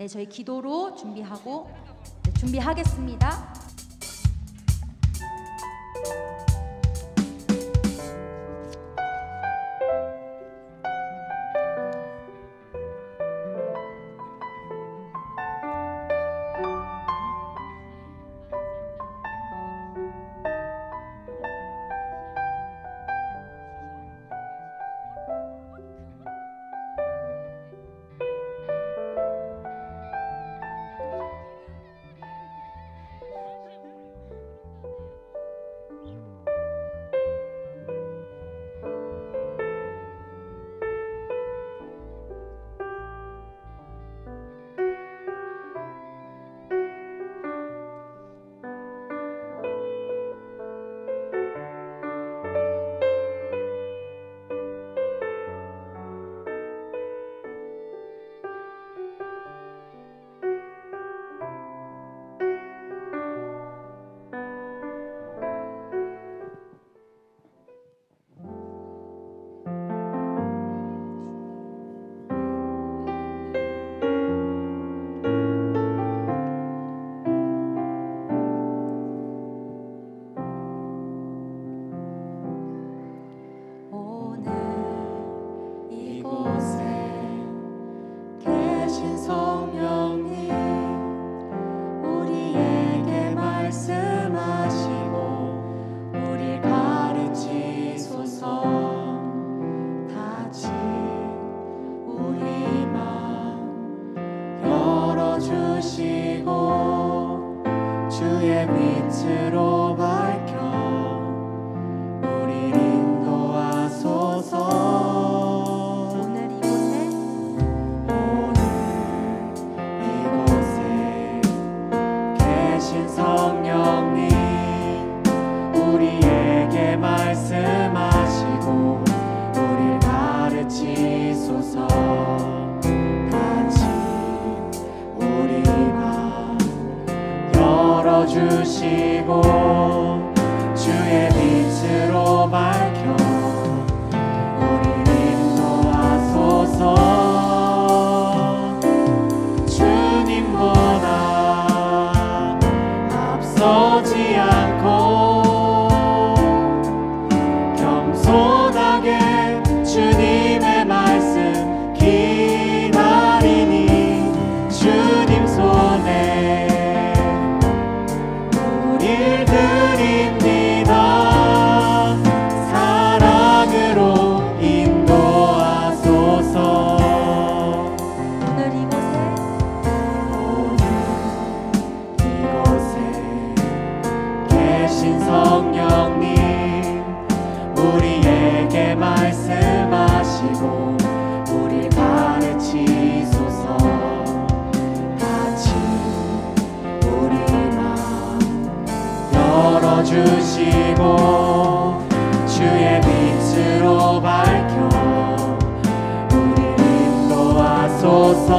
네, 저희 기도로 준비하겠습니다. 주의 빛으로 밝혀 우리 인도하소서. 오늘 이곳에 계신 성령님 우리에게 말씀하시고 우리를 가르치소서. 주시고 주의 빛으로 밝혀 우리를 인도하소서. 주님보다 앞서지 않고 겸손하게 주님의 말씀 기다리니 주님 손에 성령님 우리에게 말씀하시고 우리 가르치소서. 같이 우리 마음 열어주시고 주의 빛으로 밝혀 우리를 인도하소서.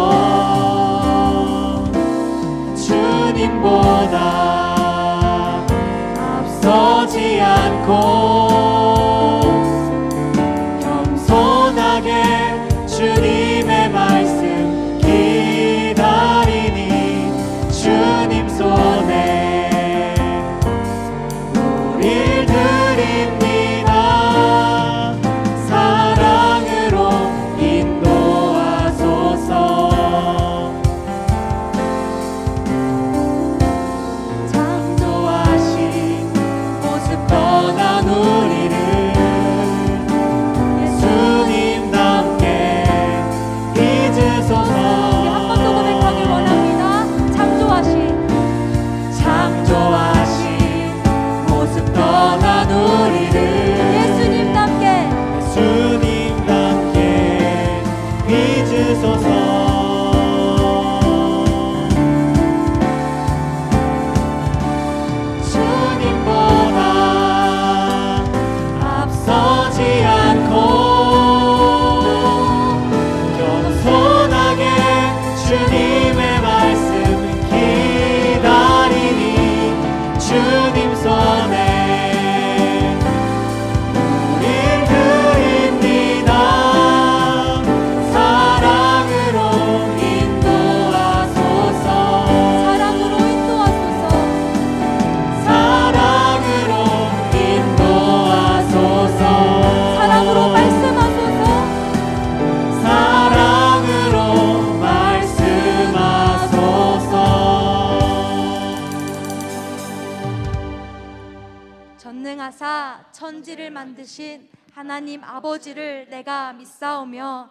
주님보다 서지 않고 겸손하게 주님의 말씀 기다리니 주님 손에 우릴 드립니다. 사랑으로 인도하소서. 떠난 우리를 예수님답게 하늘과 천지를 만드신 하나님 아버지를 내가 믿사오며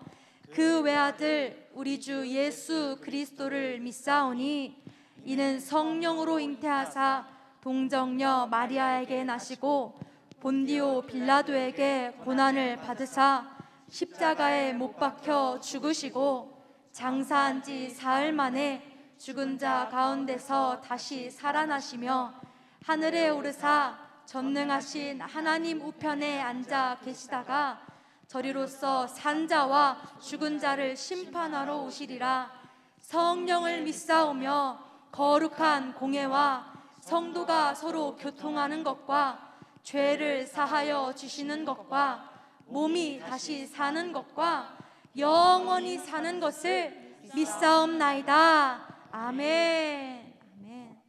그 외아들 우리 주 예수 그리스도를 믿사오니 이는 성령으로 잉태하사 동정녀 마리아에게 나시고 본디오 빌라도에게 고난을 받으사 십자가에 못 박혀 죽으시고 장사한 지 사흘 만에 죽은 자 가운데서 다시 살아나시며 하늘에 오르사 전능하신 하나님 우편에 앉아 계시다가 저리로서 산자와 죽은 자를 심판하러 오시리라. 성령을 믿사오며 거룩한 공예와 성도가 서로 교통하는 것과 죄를 사하여 주시는 것과 몸이 다시 사는 것과 영원히 사는 것을 믿사옵나이다. 아멘. 아멘.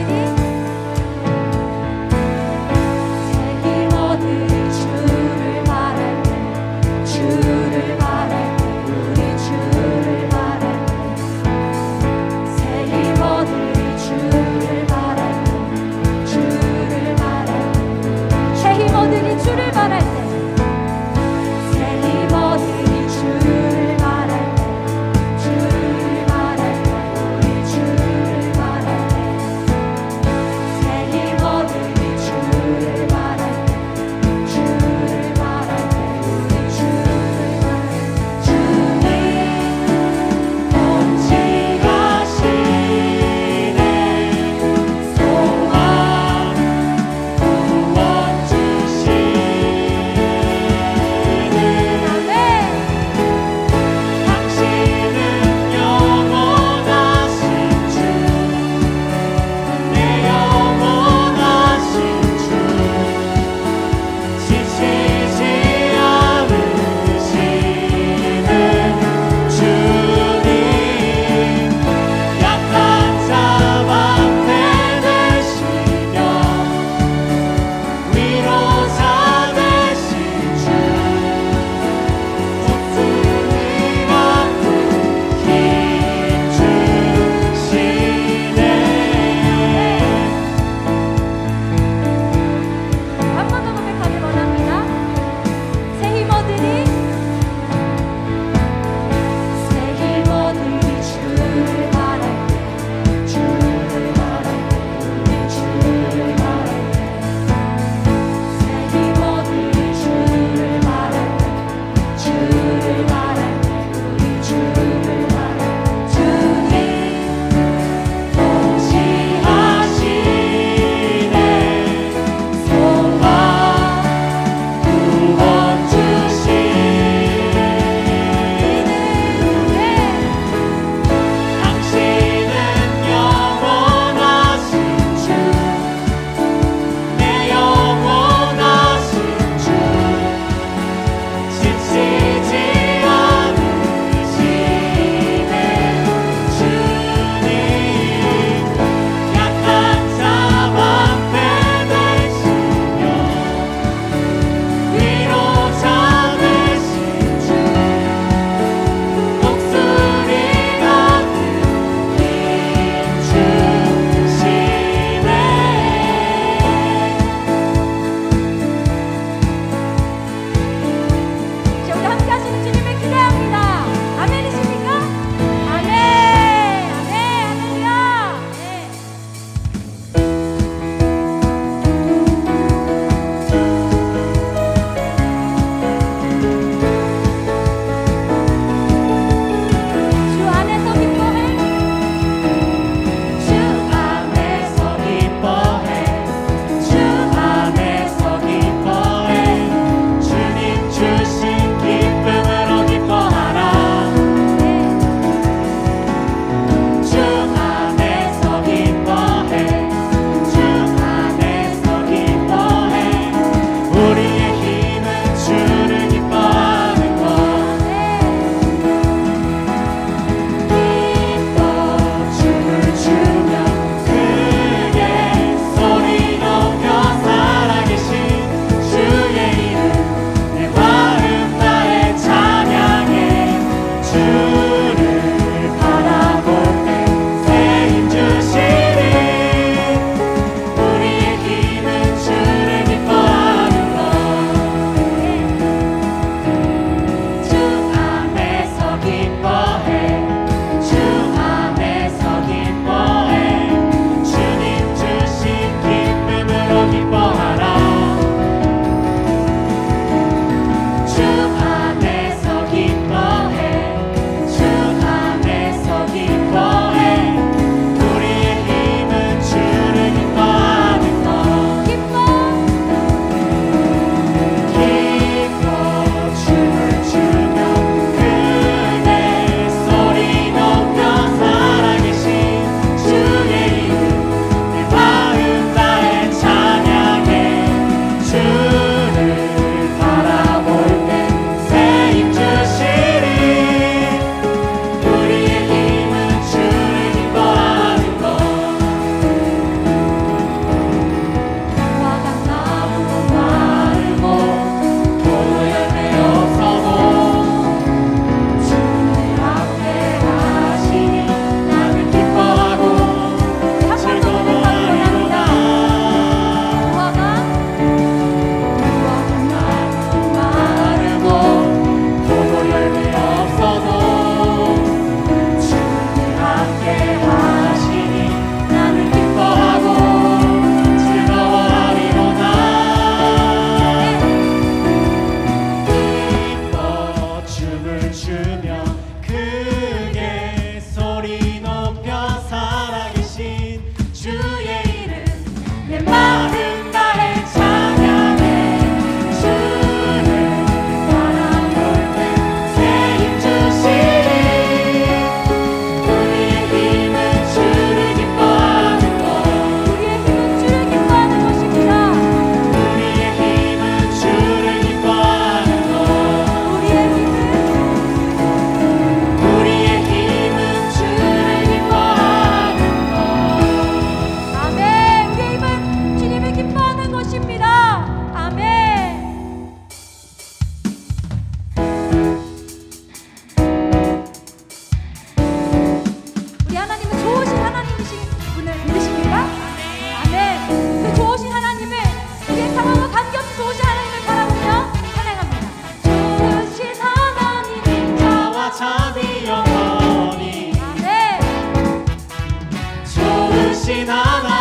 새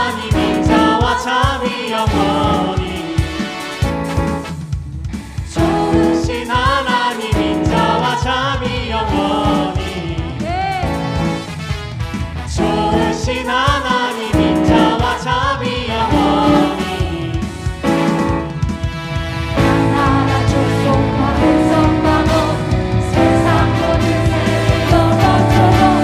하나님 인자와 참이 영원히 좋으신 하나님 인자와 참이 영원히 좋으신 하나님 인자와 참이 영원히 나라 족속과 백성 방언 세상 모든 세를 넘어서고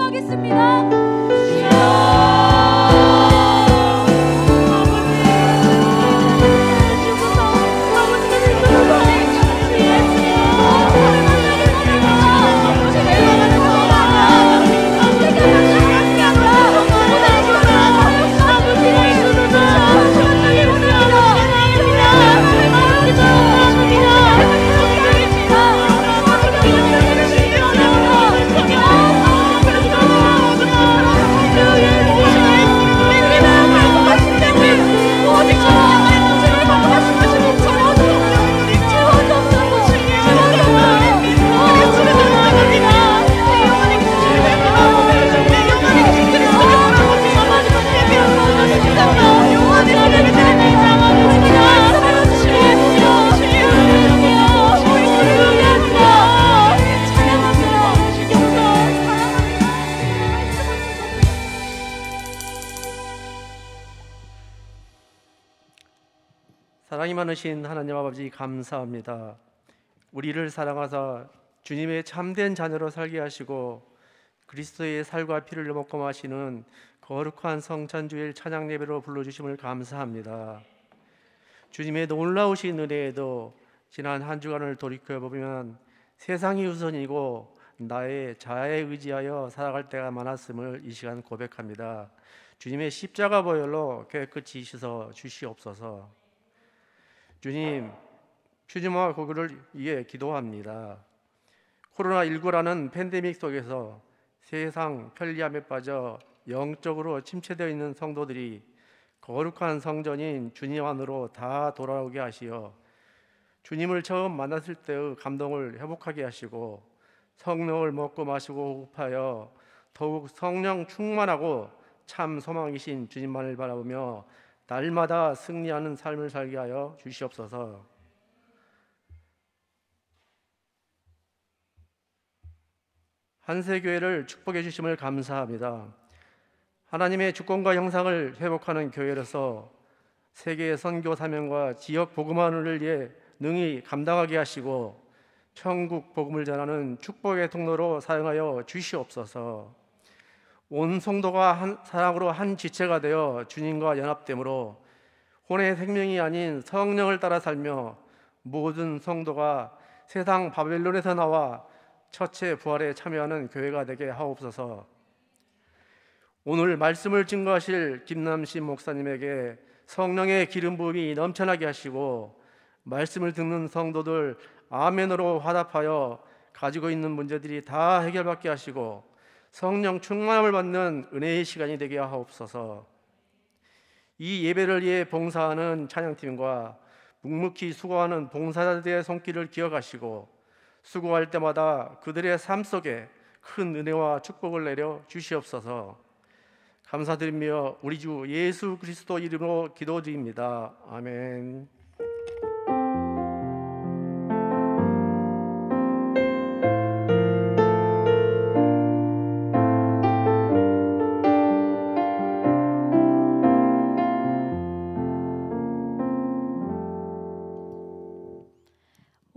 기도하겠습니다. 사랑이 많으신 하나님 아버지 감사합니다. 우리를 사랑하사 주님의 참된 자녀로 살게 하시고 그리스도의 살과 피를 먹고 마시는 거룩한 성찬주일 찬양 예배로 불러주심을 감사합니다. 주님의 놀라우신 은혜에도 지난 한 주간을 돌이켜보면 세상이 우선이고 나의 자아에 의지하여 살아갈 때가 많았음을 이 시간 고백합니다. 주님의 십자가 보혈로 깨끗이 씻어 주시옵소서. 주님, 주님과 그를 위해 기도합니다. 코로나19라는 팬데믹 속에서 세상 편리함에 빠져 영적으로 침체되어 있는 성도들이 거룩한 성전인 주님 안으로 다 돌아오게 하시어 주님을 처음 만났을 때의 감동을 회복하게 하시고 성령을 먹고 마시고 호흡하여 더욱 성령 충만하고 참 소망이신 주님만을 바라보며 날마다 승리하는 삶을 살게 하여 주시옵소서. 한세교회를 축복해 주심을 감사합니다. 하나님의 주권과 형상을 회복하는 교회로서 세계 선교 사명과 지역 복음화를 위해 능히 감당하게 하시고 천국 복음을 전하는 축복의 통로로 사용하여 주시옵소서. 온 성도가 사랑으로 한 지체가 되어 주님과 연합됨으로 혼의 생명이 아닌 성령을 따라 살며 모든 성도가 세상 바벨론에서 나와 첫째 부활에 참여하는 교회가 되게 하옵소서. 오늘 말씀을 증거하실 김남신 목사님에게 성령의 기름 부음이 넘쳐나게 하시고 말씀을 듣는 성도들 아멘으로 화답하여 가지고 있는 문제들이 다 해결받게 하시고 성령 충만함을 받는 은혜의 시간이 되게 하옵소서. 이 예배를 위해 봉사하는 찬양팀과 묵묵히 수고하는 봉사자들의 손길을 기억하시고 수고할 때마다 그들의 삶 속에 큰 은혜와 축복을 내려 주시옵소서. 감사드리며 우리 주 예수 그리스도 이름으로 기도드립니다. 아멘.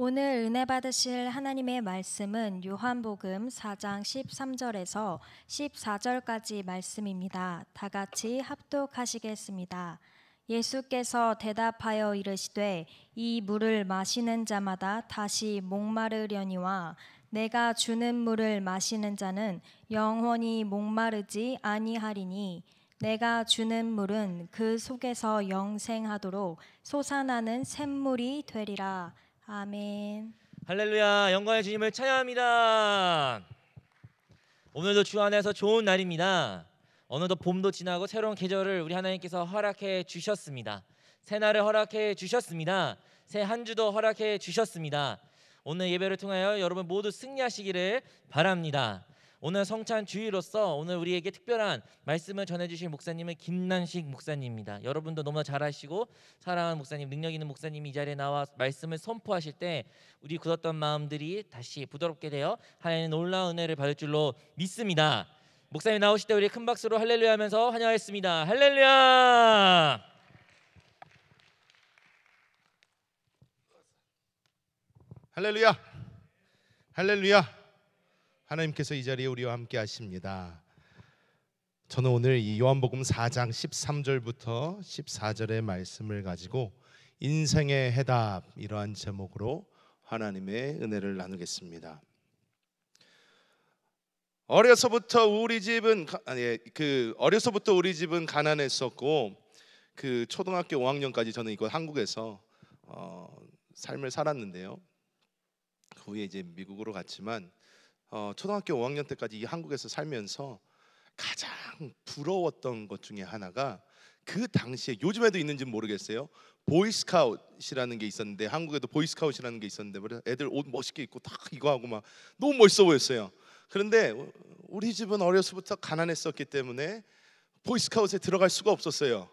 오늘 은혜 받으실 하나님의 말씀은 요한복음 4장 13절에서 14절까지 말씀입니다. 다 같이 합독하시겠습니다. 예수께서 대답하여 이르시되 이 물을 마시는 자마다 다시 목마르려니와 내가 주는 물을 마시는 자는 영원히 목마르지 아니하리니 내가 주는 물은 그 속에서 영생하도록 솟아나는 샘물이 되리라. 아멘. 할렐루야. 영광의 주님을 찬양합니다. 오늘도 주 안에서 좋은 날입니다. 어느덧 봄도 지나고 새로운 계절을 우리 하나님께서 허락해 주셨습니다. 새날을 허락해 주셨습니다. 새 한 주도 허락해 주셨습니다. 오늘 예배를 통하여 여러분 모두 승리하시기를 바랍니다. 오늘 성찬 주일로서 오늘 우리에게 특별한 말씀을 전해주실 목사님은 김난식 목사님입니다. 여러분도 너무나 잘 아시고 사랑하는 목사님, 능력 있는 목사님이 이 자리에 나와 말씀을 선포하실 때 우리 굳었던 마음들이 다시 부드럽게 되어 하나님의 놀라운 은혜를 받을 줄로 믿습니다. 목사님 나오실 때 우리 큰 박수로 할렐루야 하면서 환영하겠습니다. 할렐루야. 할렐루야. 할렐루야. 하나님께서 이 자리에 우리와 함께 하십니다. 저는 오늘 이 요한복음 4장 13절부터 14절의 말씀을 가지고 인생의 해답, 이러한 제목으로 하나님의 은혜를 나누겠습니다. 어려서부터 우리 집은 가난했었고, 그 초등학교 5학년까지 저는 이거 한국에서 삶을 살았는데요. 그 후에 이제 미국으로 갔지만 초등학교 5학년 때까지 이 한국에서 살면서 가장 부러웠던 것 중에 하나가, 그 당시에, 요즘에도 있는지는 모르겠어요, 보이스카웃이라는 게 있었는데, 한국에도 보이스카웃이라는 게 있었는데 애들 옷 멋있게 입고 딱 이거 하고 막 너무 멋있어 보였어요. 그런데 우리 집은 어려서부터 가난했었기 때문에 보이스카웃에 들어갈 수가 없었어요.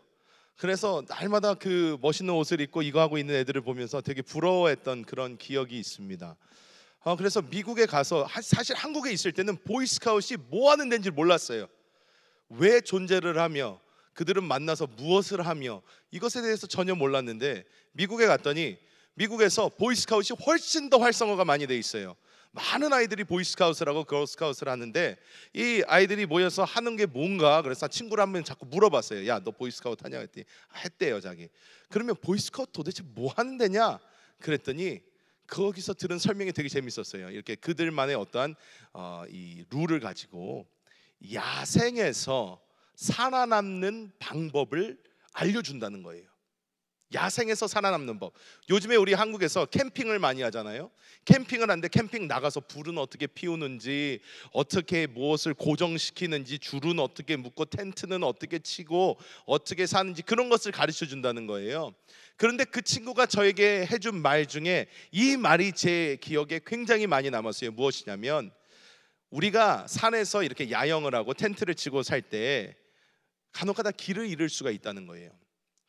그래서 날마다 그 멋있는 옷을 입고 이거 하고 있는 애들을 보면서 되게 부러워했던 그런 기억이 있습니다. 그래서 미국에 가서, 사실 한국에 있을 때는 보이스카웃이 뭐 하는 데인지 몰랐어요. 왜 존재를 하며 그들은 만나서 무엇을 하며 이것에 대해서 전혀 몰랐는데, 미국에 갔더니 미국에서 보이스카웃이 훨씬 더 활성화가 많이 돼 있어요. 많은 아이들이 보이스카웃을 하고 걸스카웃을 하는데, 이 아이들이 모여서 하는 게 뭔가, 그래서 친구를 한 번 자꾸 물어봤어요. 야, 너 보이스카웃 하냐? 했더니 했대요, 자기. 그러면 보이스카웃 도대체 뭐 하는 데냐? 그랬더니 거기서 들은 설명이 되게 재밌었어요. 이렇게 그들만의 어떠한 이 룰을 가지고 야생에서 살아남는 방법을 알려준다는 거예요. 야생에서 살아남는 법. 요즘에 우리 한국에서 캠핑을 많이 하잖아요. 캠핑을 하는데 캠핑 나가서 불은 어떻게 피우는지, 어떻게 무엇을 고정시키는지, 줄은 어떻게 묶고 텐트는 어떻게 치고 어떻게 사는지, 그런 것을 가르쳐 준다는 거예요. 그런데 그 친구가 저에게 해준 말 중에 이 말이 제 기억에 굉장히 많이 남았어요. 무엇이냐면, 우리가 산에서 이렇게 야영을 하고 텐트를 치고 살 때 간혹가다 길을 잃을 수가 있다는 거예요.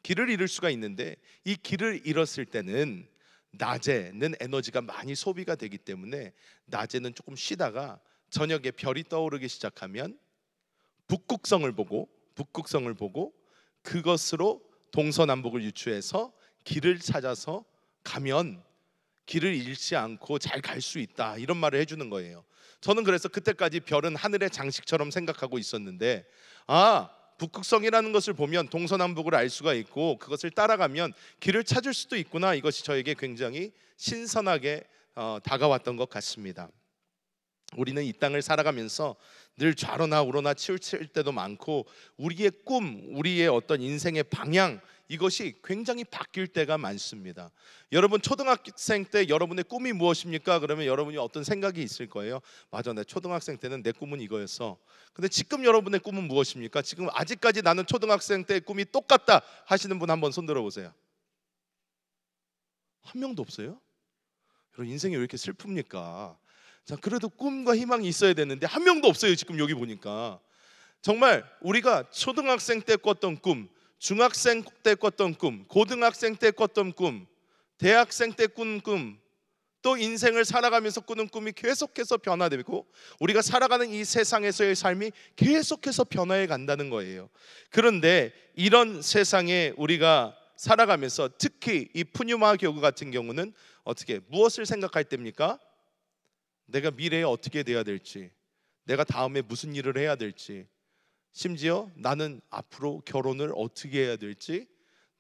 길을 잃을 수가 있는데, 이 길을 잃었을 때는 낮에는 에너지가 많이 소비가 되기 때문에 낮에는 조금 쉬다가 저녁에 별이 떠오르기 시작하면 북극성을 보고 그것으로 동서남북을 유추해서 길을 찾아서 가면 길을 잃지 않고 잘 갈 수 있다, 이런 말을 해주는 거예요. 저는 그래서 그때까지 별은 하늘의 장식처럼 생각하고 있었는데, 북극성이라는 것을 보면 동서남북을 알 수가 있고 그것을 따라가면 길을 찾을 수도 있구나, 이것이 저에게 굉장히 신선하게 다가왔던 것 같습니다. 우리는 이 땅을 살아가면서 늘 좌로나 우로나 치우칠 때도 많고, 우리의 꿈, 우리의 어떤 인생의 방향, 이것이 굉장히 바뀔 때가 많습니다. 여러분, 초등학생 때 여러분의 꿈이 무엇입니까? 그러면 여러분이 어떤 생각이 있을 거예요. 맞아, 내 초등학생 때는 내 꿈은 이거였어. 근데 지금 여러분의 꿈은 무엇입니까? 지금 아직까지 나는 초등학생 때의 꿈이 똑같다 하시는 분 한번 손 들어보세요. 한 명도 없어요? 여러분, 인생이 왜 이렇게 슬픕니까? 자, 그래도 꿈과 희망이 있어야 되는데 한 명도 없어요. 지금 여기 보니까. 정말 우리가 초등학생 때 꿨던 꿈, 중학생 때 꿨던 꿈, 고등학생 때 꿨던 꿈, 대학생 때 꾼 꿈, 또 인생을 살아가면서 꾸는 꿈이 계속해서 변화되고, 우리가 살아가는 이 세상에서의 삶이 계속해서 변화해 간다는 거예요. 그런데 이런 세상에 우리가 살아가면서, 특히 이 푸뉴마 교구 같은 경우는 무엇을 생각할 때입니까? 내가 미래에 어떻게 돼야 될지, 내가 다음에 무슨 일을 해야 될지, 심지어 나는 앞으로 결혼을 어떻게 해야 될지,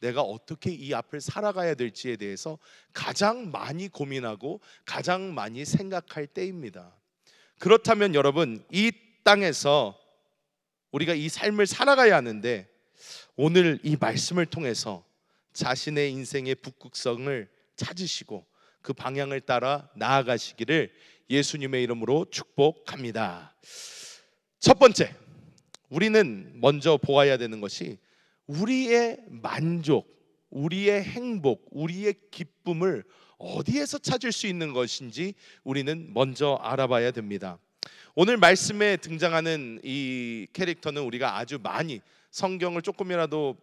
내가 어떻게 이 앞을 살아가야 될지에 대해서 가장 많이 고민하고 가장 많이 생각할 때입니다. 그렇다면 여러분, 이 땅에서 우리가 이 삶을 살아가야 하는데, 오늘 이 말씀을 통해서 자신의 인생의 북극성을 찾으시고 그 방향을 따라 나아가시기를 예수님의 이름으로 축복합니다. 첫 번째, 우리는 먼저 보아야 되는 것이 우리의 만족, 우리의 행복, 우리의 기쁨을 어디에서 찾을 수 있는 것인지 우리는 먼저 알아봐야 됩니다. 오늘 말씀에 등장하는 이 캐릭터는 우리가 아주 많이, 성경을 조금이라도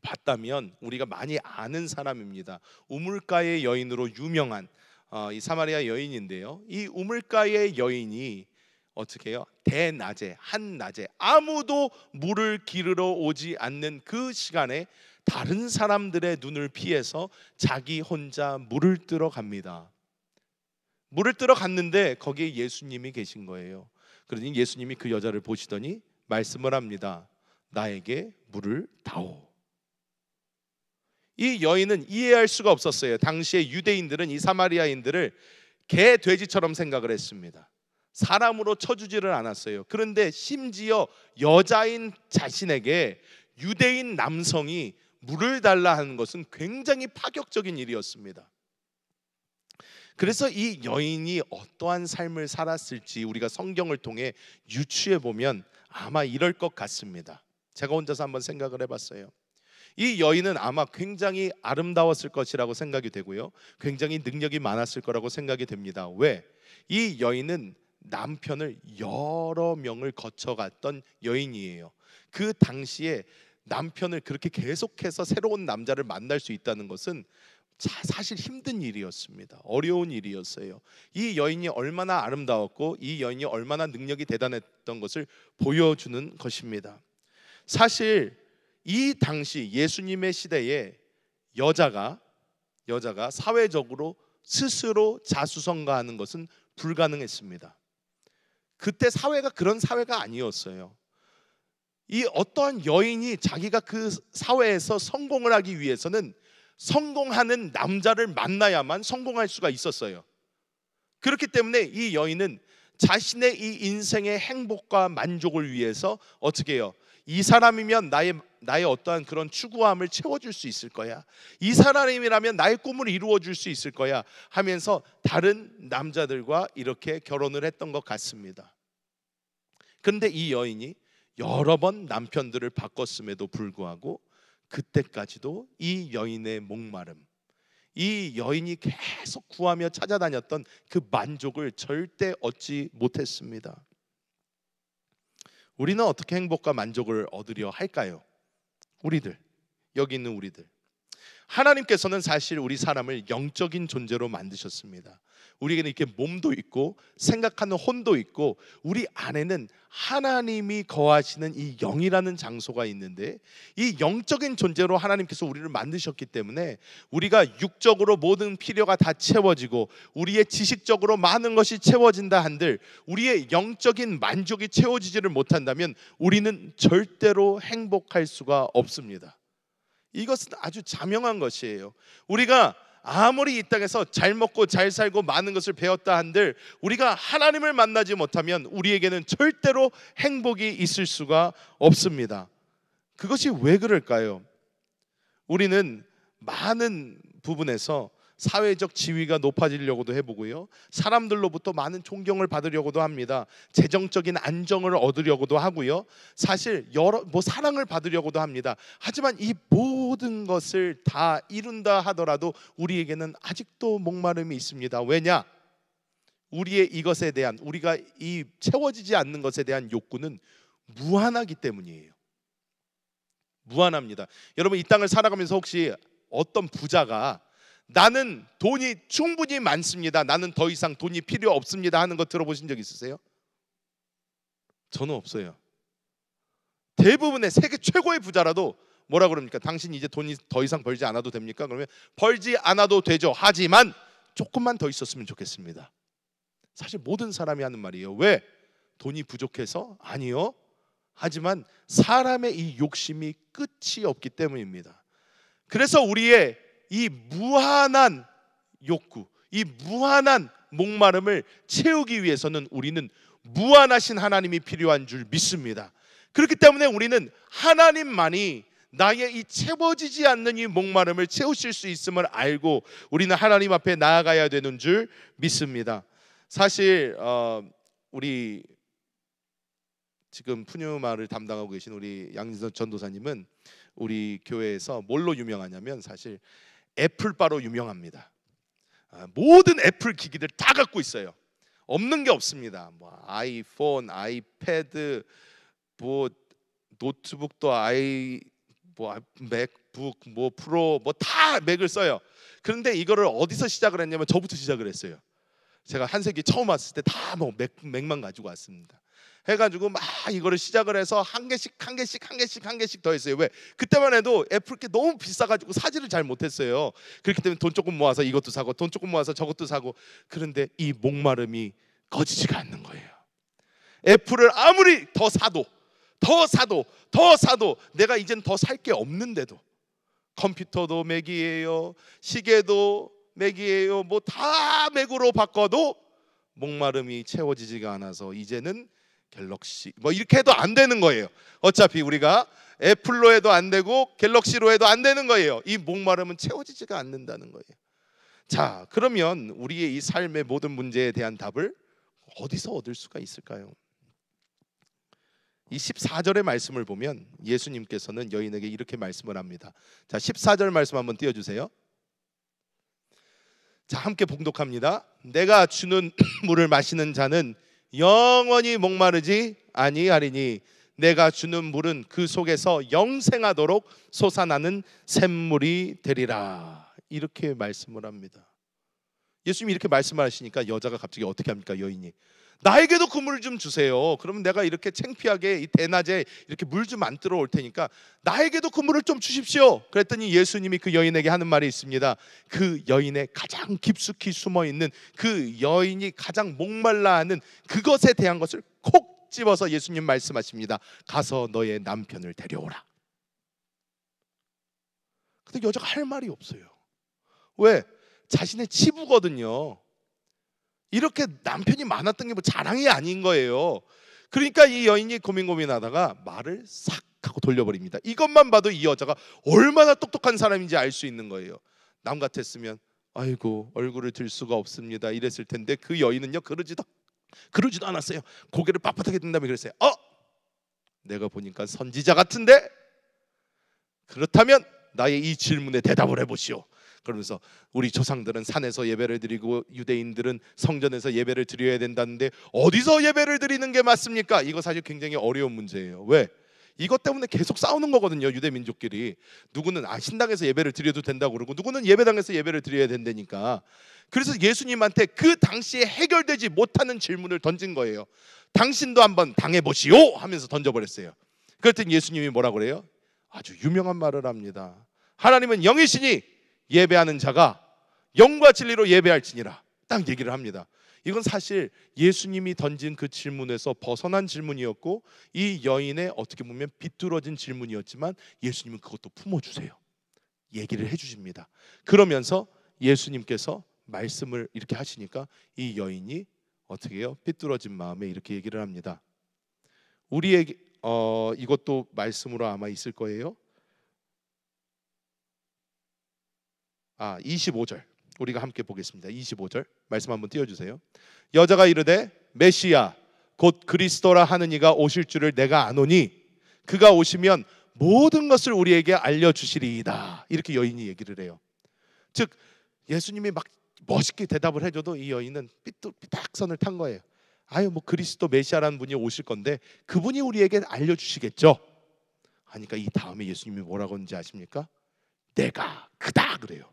봤다면 우리가 많이 아는 사람입니다. 우물가의 여인으로 유명한 이 사마리아 여인인데요, 이 우물가의 여인이 어떻게 해요? 대낮에, 한낮에 아무도 물을 기르러 오지 않는 그 시간에 다른 사람들의 눈을 피해서 자기 혼자 물을 뜨러 갑니다. 물을 뜨러 갔는데 거기에 예수님이 계신 거예요. 그러니 예수님이 그 여자를 보시더니 말씀을 합니다. 나에게 물을 다오. 이 여인은 이해할 수가 없었어요. 당시에 유대인들은 이 사마리아인들을 개, 돼지처럼 생각을 했습니다. 사람으로 쳐주지를 않았어요. 그런데 심지어 여자인 자신에게 유대인 남성이 물을 달라 하는 것은 굉장히 파격적인 일이었습니다. 그래서 이 여인이 어떠한 삶을 살았을지 우리가 성경을 통해 유추해 보면 아마 이럴 것 같습니다. 제가 혼자서 한번 생각을 해봤어요. 이 여인은 아마 굉장히 아름다웠을 것이라고 생각이 되고요, 굉장히 능력이 많았을 거라고 생각이 됩니다. 왜? 이 여인은 남편을 여러 명을 거쳐갔던 여인이에요. 그 당시에 남편을 그렇게 계속해서 새로운 남자를 만날 수 있다는 것은 사실 힘든 일이었습니다. 어려운 일이었어요. 이 여인이 얼마나 아름다웠고 이 여인이 얼마나 능력이 대단했던 것을 보여주는 것입니다. 사실 이 당시 예수님의 시대에 여자가 사회적으로 스스로 자수성가하는 것은 불가능했습니다. 그때 사회가 그런 사회가 아니었어요. 이 어떠한 여인이 자기가 그 사회에서 성공을 하기 위해서는 성공하는 남자를 만나야만 성공할 수가 있었어요. 그렇기 때문에 이 여인은 자신의 이 인생의 행복과 만족을 위해서 어떻게 해요? 이 사람이면 나의 어떠한 그런 추구함을 채워줄 수 있을 거야, 이 사람이라면 나의 꿈을 이루어줄 수 있을 거야 하면서 다른 남자들과 이렇게 결혼을 했던 것 같습니다. 그런데 이 여인이 여러 번 남편들을 바꿨음에도 불구하고 그때까지도 이 여인의 목마름, 이 여인이 계속 구하며 찾아다녔던 그 만족을 절대 얻지 못했습니다. 우리는 어떻게 행복과 만족을 얻으려 할까요? 여기 있는 우리들. 하나님께서는 사실 우리 사람을 영적인 존재로 만드셨습니다. 우리에게는 이렇게 몸도 있고 생각하는 혼도 있고 우리 안에는 하나님이 거하시는 이 영이라는 장소가 있는데, 이 영적인 존재로 하나님께서 우리를 만드셨기 때문에 우리가 육적으로 모든 필요가 다 채워지고 우리의 지식적으로 많은 것이 채워진다 한들 우리의 영적인 만족이 채워지지를 못한다면 우리는 절대로 행복할 수가 없습니다. 이것은 아주 자명한 것이에요. 우리가 아무리 이 땅에서 잘 먹고 잘 살고 많은 것을 배웠다 한들 우리가 하나님을 만나지 못하면 우리에게는 절대로 행복이 있을 수가 없습니다. 그것이 왜 그럴까요? 우리는 많은 부분에서 사회적 지위가 높아지려고도 해보고요, 사람들로부터 많은 존경을 받으려고도 합니다. 재정적인 안정을 얻으려고도 하고요, 사실 사랑을 받으려고도 합니다. 하지만 이 모든 것을 다 이룬다 하더라도 우리에게는 아직도 목마름이 있습니다. 왜냐? 우리의 이것에 대한, 우리가 이 채워지지 않는 것에 대한 욕구는 무한하기 때문이에요. 무한합니다. 여러분, 이 땅을 살아가면서 혹시 어떤 부자가 나는 돈이 충분히 많습니다, 나는 더 이상 돈이 필요 없습니다 하는 거 들어보신 적 있으세요? 저는 없어요. 대부분의 세계 최고의 부자라도 뭐라 그럽니까? 당신 이제 돈이 더 이상 벌지 않아도 됩니까? 그러면 벌지 않아도 되죠, 하지만 조금만 더 있었으면 좋겠습니다. 사실 모든 사람이 하는 말이에요. 왜? 돈이 부족해서? 아니요. 하지만 사람의 이 욕심이 끝이 없기 때문입니다. 그래서 우리의 이 무한한 욕구, 이 무한한 목마름을 채우기 위해서는 우리는 무한하신 하나님이 필요한 줄 믿습니다. 그렇기 때문에 우리는 하나님만이 나의 이 채워지지 않는 이 목마름을 채우실 수 있음을 알고 우리는 하나님 앞에 나아가야 되는 줄 믿습니다. 사실 우리 지금 푸뉴마를 담당하고 계신 우리 양진선 전도사님은 우리 교회에서 뭘로 유명하냐면 사실 애플바로 유명합니다. 모든 애플 기기들 다 갖고 있어요. 없는 게 없습니다. 뭐 아이폰, 아이패드, 뭐 노트북도 맥북, 뭐 프로, 뭐 다 맥을 써요. 그런데 이거를 어디서 시작을 했냐면 저부터 시작을 했어요. 제가 한세기 처음 왔을 때 다 뭐 맥만 가지고 왔습니다. 해가지고 막 이거를 시작을 해서 한 개씩 더 했어요. 왜? 그때만 해도 애플게 너무 비싸가지고 사지를 잘 못했어요. 그렇기 때문에 돈 조금 모아서 이것도 사고 돈 조금 모아서 저것도 사고. 그런데 이 목마름이 꺼지지가 않는 거예요. 애플을 아무리 더 사도 내가 이젠 더 살 게 없는데도, 컴퓨터도 맥이에요, 시계도 맥이에요, 뭐 다 맥으로 바꿔도 목마름이 채워지지가 않아서 이제는 갤럭시 뭐 이렇게 해도 안 되는 거예요. 어차피 우리가 애플로 해도 안 되고 갤럭시로 해도 안 되는 거예요. 이 목마름은 채워지지가 않는다는 거예요. 자, 그러면 우리의 이 삶의 모든 문제에 대한 답을 어디서 얻을 수가 있을까요? 이 14절의 말씀을 보면 예수님께서는 여인에게 이렇게 말씀을 합니다. 자, 14절 말씀 한번 띄워주세요. 자, 함께 봉독합니다. 내가 주는 물을 마시는 자는 영원히 목마르지 아니하리니 내가 주는 물은 그 속에서 영생하도록 솟아나는 샘물이 되리라. 이렇게 말씀을 합니다. 예수님이 이렇게 말씀을 하시니까 여자가 갑자기 어떻게 합니까? 여인이 나에게도 그 물 좀 주세요. 그러면 내가 이렇게 창피하게 이 대낮에 이렇게 물 좀 안 들어올 테니까 나에게도 그 물을 좀 주십시오. 그랬더니 예수님이 그 여인에게 하는 말이 있습니다. 그 여인의 가장 깊숙이 숨어 있는, 그 여인이 가장 목말라 하는 그것에 대한 것을 콕 집어서 예수님 말씀하십니다. 가서 너의 남편을 데려오라. 근데 여자가 할 말이 없어요. 왜? 자신의 치부거든요. 이렇게 남편이 많았던 게 뭐 자랑이 아닌 거예요. 그러니까 이 여인이 고민하다가 말을 싹 하고 돌려버립니다. 이것만 봐도 이 여자가 얼마나 똑똑한 사람인지 알 수 있는 거예요. 남 같았으면 아이고 얼굴을 들 수가 없습니다 이랬을 텐데, 그 여인은요 그러지도 않았어요. 고개를 빳빳하게 든 다음에 그랬어요. 내가 보니까 선지자 같은데? 그렇다면 나의 이 질문에 대답을 해보시오. 그러면서 우리 조상들은 산에서 예배를 드리고 유대인들은 성전에서 예배를 드려야 된다는데 어디서 예배를 드리는 게 맞습니까? 이거 사실 굉장히 어려운 문제예요. 왜? 이것 때문에 계속 싸우는 거거든요. 유대 민족끼리. 누구는 신당에서 예배를 드려도 된다고 그러고 누구는 예배당에서 예배를 드려야 된다니까. 그래서 예수님한테 그 당시에 해결되지 못하는 질문을 던진 거예요. 당신도 한번 당해보시오 하면서 던져버렸어요. 그랬더니 예수님이 뭐라고 그래요? 아주 유명한 말을 합니다. 하나님은 영이시니 예배하는 자가 영과 진리로 예배할지니라. 딱 얘기를 합니다. 이건 사실 예수님이 던진 그 질문에서 벗어난 질문이었고 이 여인의 어떻게 보면 비뚤어진 질문이었지만 예수님은 그것도 품어주세요. 얘기를 해주십니다. 그러면서 예수님께서 말씀을 이렇게 하시니까 이 여인이 어떻게 해요? 삐뚤어진 마음에 이렇게 얘기를 합니다. 우리에게 이것도 말씀으로 아마 있을 거예요. 25절 우리가 함께 보겠습니다. 25절 말씀 한번 띄워주세요. 여자가 이르되 메시아 곧 그리스도라 하는 이가 오실 줄을 내가 아노니 그가 오시면 모든 것을 우리에게 알려주시리이다. 이렇게 여인이 얘기를 해요. 즉 예수님이 막 멋있게 대답을 해줘도 이 여인은 삐딱선을 탄 거예요. 뭐 그리스도 메시아라는 분이 오실 건데 그분이 우리에게 알려주시겠죠. 하니까 이 다음에 예수님이 뭐라고 하는지 아십니까? 내가 그다 그래요.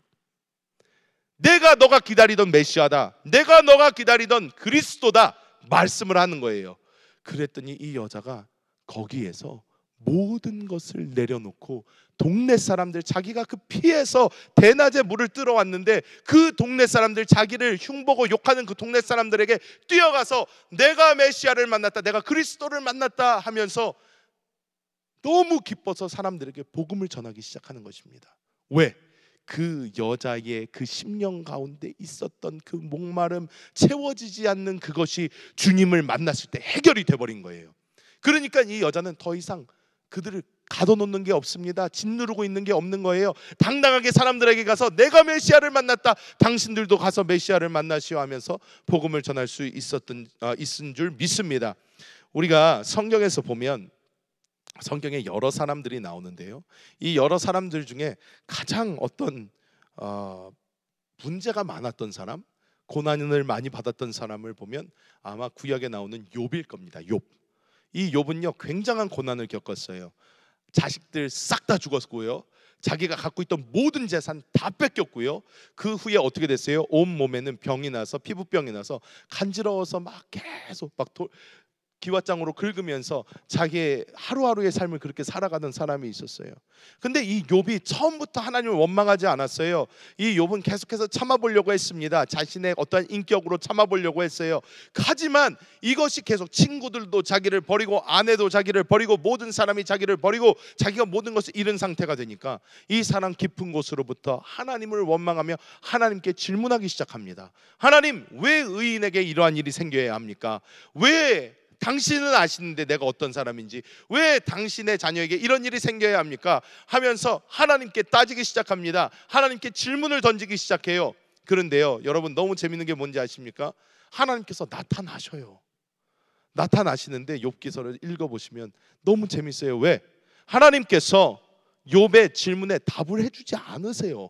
내가 너가 기다리던 메시아다, 내가 너가 기다리던 그리스도다 말씀을 하는 거예요. 그랬더니 이 여자가 거기에서 모든 것을 내려놓고 동네 사람들, 자기가 그 피해서 대낮에 물을 뜨러 왔는데 그 동네 사람들, 자기를 흉보고 욕하는 그 동네 사람들에게 뛰어가서 내가 메시아를 만났다, 내가 그리스도를 만났다 하면서 너무 기뻐서 사람들에게 복음을 전하기 시작하는 것입니다. 왜? 그 여자의 그 심령 가운데 있었던 그 목마름, 채워지지 않는 그것이 주님을 만났을 때 해결이 돼버린 거예요. 그러니까 이 여자는 더 이상 그들을 가둬놓는 게 없습니다. 짓누르고 있는 게 없는 거예요. 당당하게 사람들에게 가서 내가 메시아를 만났다, 당신들도 가서 메시아를 만나시오 하면서 복음을 전할 수 있은 줄 믿습니다. 우리가 성경에서 보면 성경에 여러 사람들이 나오는데요, 이 여러 사람들 중에 가장 어떤 문제가 많았던 사람, 고난을 많이 받았던 사람을 보면 아마 구약에 나오는 욥일 겁니다. 욥. 이 욥은요 굉장한 고난을 겪었어요. 자식들 싹 다 죽었고요, 자기가 갖고 있던 모든 재산 다 뺏겼고요. 그 후에 어떻게 됐어요? 온 몸에는 병이 나서, 피부병이 나서 간지러워서 막 계속 막 기와장으로 긁으면서 자기의 하루하루의 삶을 그렇게 살아가는 사람이 있었어요. 근데 이 욥이 처음부터 하나님을 원망하지 않았어요. 이 욥은 계속해서 참아보려고 했습니다. 자신의 어떠한 인격으로 참아보려고 했어요. 하지만 이것이 계속 친구들도 자기를 버리고 아내도 자기를 버리고 모든 사람이 자기를 버리고 자기가 모든 것을 잃은 상태가 되니까 이 사람 깊은 곳으로부터 하나님을 원망하며 하나님께 질문하기 시작합니다. 하나님, 왜 의인에게 이러한 일이 생겨야 합니까? 왜 당신은 아시는데 내가 어떤 사람인지, 왜 당신의 자녀에게 이런 일이 생겨야 합니까? 하면서 하나님께 따지기 시작합니다. 하나님께 질문을 던지기 시작해요. 그런데요, 여러분 너무 재밌는 게 뭔지 아십니까? 하나님께서 나타나셔요. 나타나시는데 욥기서를 읽어보시면 너무 재밌어요. 왜? 하나님께서 욥의 질문에 답을 해주지 않으세요.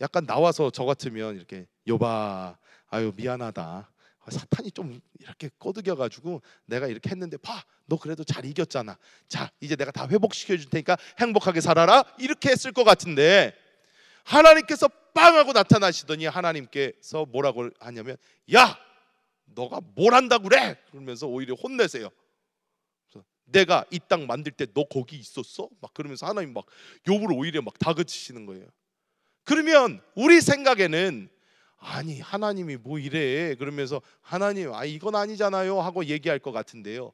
약간 나와서 저 같으면 이렇게 욥아, 아유 미안하다, 사탄이 좀 이렇게 꼬드겨가지고 내가 이렇게 했는데 봐, 너 그래도 잘 이겼잖아. 자, 이제 내가 다 회복시켜 줄 테니까 행복하게 살아라, 이렇게 했을 것 같은데 하나님께서 빵 하고 나타나시더니 하나님께서 뭐라고 하냐면, 야, 너가 뭘 한다고 그래? 그러면서 오히려 혼내세요. 내가 이 땅 만들 때 너 거기 있었어? 막 그러면서 하나님 막 욥을 오히려 막 다그치시는 거예요. 그러면 우리 생각에는 아니 하나님이 뭐 이래, 그러면서 하나님 이건 아니잖아요 하고 얘기할 것 같은데요,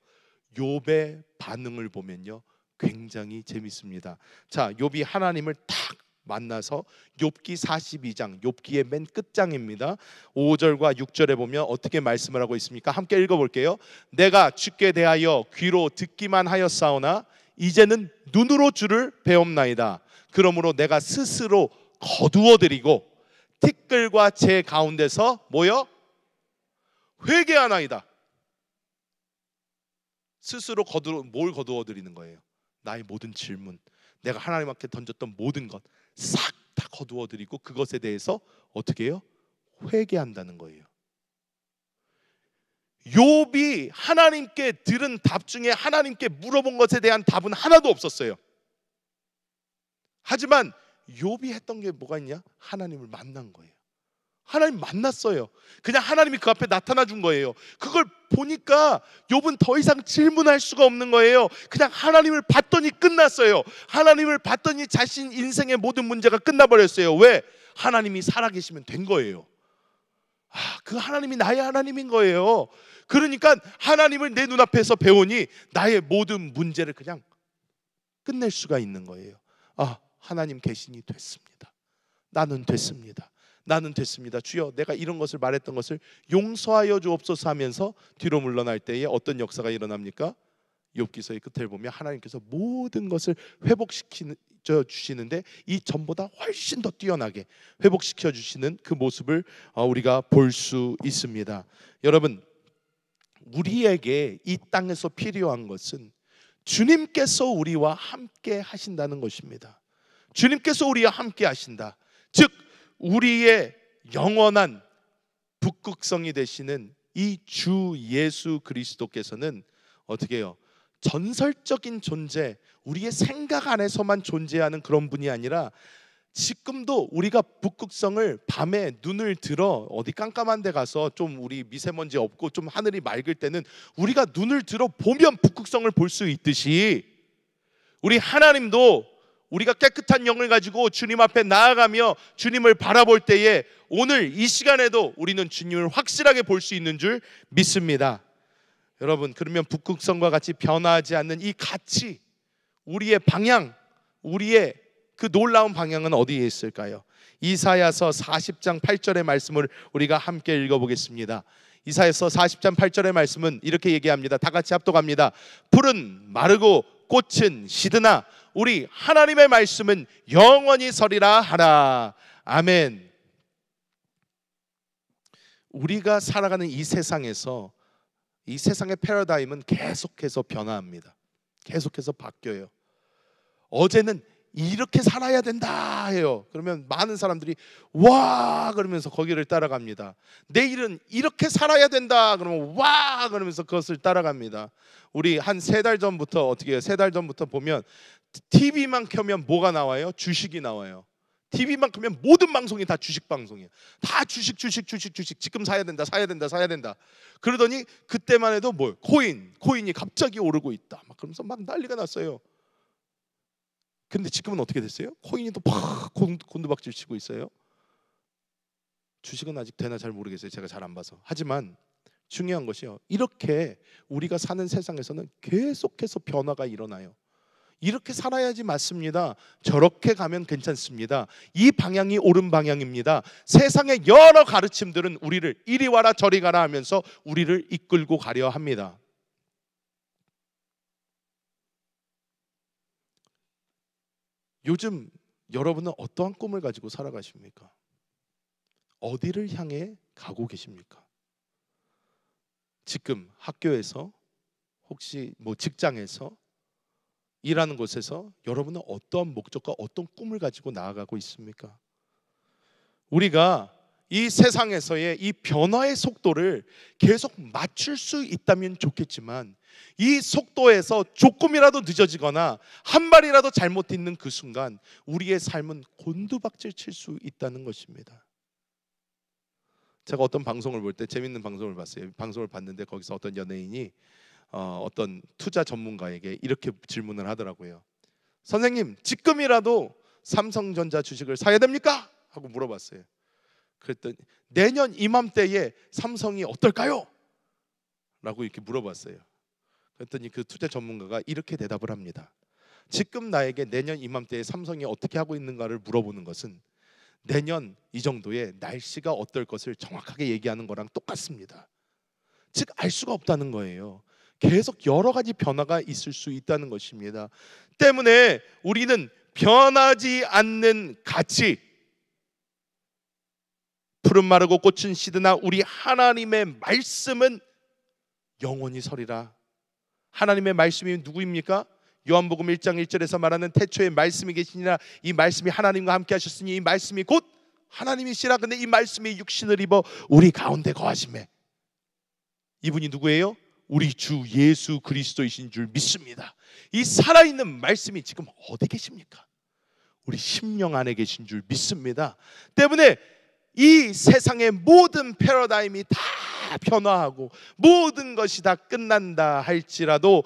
욥의 반응을 보면요 굉장히 재밌습니다. 자, 욥이 하나님을 딱 만나서 욥기 42장, 욥기의 맨 끝장입니다. 5절과 6절에 보면 어떻게 말씀을 하고 있습니까? 함께 읽어볼게요. 내가 주께 대하여 귀로 듣기만 하였사오나 이제는 눈으로 주를 배옵나이다. 그러므로 내가 스스로 거두어드리고 티끌과 제 가운데서 뭐요? 회개하나이다. 스스로 뭘 거두어드리는 거예요? 나의 모든 질문, 내가 하나님께 던졌던 모든 것 싹 다 거두어드리고 그것에 대해서 어떻게 해요? 회개한다는 거예요. 욥이 하나님께 들은 답 중에 하나님께 물어본 것에 대한 답은 하나도 없었어요. 하지만 욥이 했던 게 뭐가 있냐? 하나님을 만난 거예요. 하나님 만났어요. 그냥 하나님이 그 앞에 나타나 준 거예요. 그걸 보니까 욥은 더 이상 질문할 수가 없는 거예요. 그냥 하나님을 봤더니 끝났어요. 하나님을 봤더니 자신 인생의 모든 문제가 끝나버렸어요. 왜? 하나님이 살아계시면 된 거예요. 그 하나님이 나의 하나님인 거예요. 그러니까 하나님을 내 눈앞에서 배우니 나의 모든 문제를 그냥 끝낼 수가 있는 거예요. 하나님 계시니 됐습니다. 나는 됐습니다. 나는 됐습니다. 주여, 내가 이런 것을 말했던 것을 용서하여 주옵소서 하면서 뒤로 물러날 때에 어떤 역사가 일어납니까? 욥기서의 끝을 보면 하나님께서 모든 것을 회복시켜 주시는데 이 전보다 훨씬 더 뛰어나게 회복시켜 주시는 그 모습을 우리가 볼 수 있습니다. 여러분, 우리에게 이 땅에서 필요한 것은 주님께서 우리와 함께 하신다는 것입니다. 주님께서 우리와 함께 하신다. 즉 우리의 영원한 북극성이 되시는 이 주 예수 그리스도께서는 어떻게 해요? 전설적인 존재, 우리의 생각 안에서만 존재하는 그런 분이 아니라 지금도 우리가 북극성을 밤에 눈을 들어 어디 깜깜한 데 가서 좀 우리 미세먼지 없고 좀 하늘이 맑을 때는 우리가 눈을 들어 보면 북극성을 볼 수 있듯이 우리 하나님도 우리가 깨끗한 영을 가지고 주님 앞에 나아가며 주님을 바라볼 때에 오늘 이 시간에도 우리는 주님을 확실하게 볼 수 있는 줄 믿습니다. 여러분, 그러면 북극성과 같이 변화하지 않는 이 가치, 우리의 방향, 우리의 그 놀라운 방향은 어디에 있을까요? 이사야서 40장 8절의 말씀을 우리가 함께 읽어보겠습니다. 이사야서 40장 8절의 말씀은 이렇게 얘기합니다. 다 같이 합독합니다. 풀은 마르고 꽃은 시드나 우리 하나님의 말씀은 영원히 서리라 하라. 아멘. 우리가 살아가는 이 세상에서 이 세상의 패러다임은 계속해서 변화합니다. 계속해서 바뀌어요. 어제는 이렇게 살아야 된다 해요. 그러면 많은 사람들이 와 그러면서 거기를 따라갑니다. 내일은 이렇게 살아야 된다 그러면 와 그러면서 그것을 따라갑니다. 우리 한 3달 전부터 어떻게 해요? 3달 전부터 보면 TV만 켜면 뭐가 나와요? 주식이 나와요. TV만 크면 모든 방송이 다 주식 방송이에요. 다 주식. 지금 사야 된다. 그러더니 그때만 해도 뭐 코인이 갑자기 오르고 있다. 막 그러면서 막 난리가 났어요. 근데 지금은 어떻게 됐어요? 코인이 또 팍 곤두박질 치고 있어요. 주식은 아직 되나 잘 모르겠어요. 제가 잘 안 봐서. 하지만 중요한 것이요, 이렇게 우리가 사는 세상에서는 계속해서 변화가 일어나요. 이렇게 살아야지 맞습니다. 저렇게 가면 괜찮습니다. 이 방향이 옳은 방향입니다. 세상의 여러 가르침들은 우리를 이리 와라 저리 가라 하면서 우리를 이끌고 가려 합니다. 요즘 여러분은 어떠한 꿈을 가지고 살아가십니까? 어디를 향해 가고 계십니까? 지금 학교에서, 혹시 뭐 직장에서, 일하는 곳에서 여러분은 어떠한 목적과 어떤 꿈을 가지고 나아가고 있습니까? 우리가 이 세상에서의 이 변화의 속도를 계속 맞출 수 있다면 좋겠지만, 이 속도에서 조금이라도 늦어지거나 한 발이라도 잘못 딛는 그 순간 우리의 삶은 곤두박질 칠 수 있다는 것입니다. 제가 어떤 방송을 볼 때 재밌는 방송을 봤어요. 방송을 봤는데 거기서 어떤 연예인이 어떤 투자 전문가에게 이렇게 질문을 하더라고요. 선생님, 지금이라도 삼성전자 주식을 사야 됩니까? 하고 물어봤어요. 그랬더니 내년 이맘때에 삼성이 어떨까요? 라고 이렇게 물어봤어요. 그랬더니 그 투자 전문가가 이렇게 대답을 합니다. 지금 나에게 내년 이맘때에 삼성이 어떻게 하고 있는가를 물어보는 것은 내년 이 정도의 날씨가 어떨 것을 정확하게 얘기하는 거랑 똑같습니다. 즉, 알 수가 없다는 거예요. 계속 여러 가지 변화가 있을 수 있다는 것입니다. 때문에 우리는 변하지 않는 가치, 푸른 마르고 꽃은 시드나 우리 하나님의 말씀은 영원히 서리라. 하나님의 말씀이 누구입니까? 요한복음 1장 1절에서 말하는 태초에 말씀이 계시니라. 이 말씀이 하나님과 함께 하셨으니 이 말씀이 곧 하나님이시라. 근데 이 말씀이 육신을 입어 우리 가운데 거하시매. 이분이 누구예요? 우리 주 예수 그리스도이신 줄 믿습니다. 이 살아있는 말씀이 지금 어디 계십니까? 우리 심령 안에 계신 줄 믿습니다. 때문에 이 세상의 모든 패러다임이 다 변화하고 모든 것이 다 끝난다 할지라도,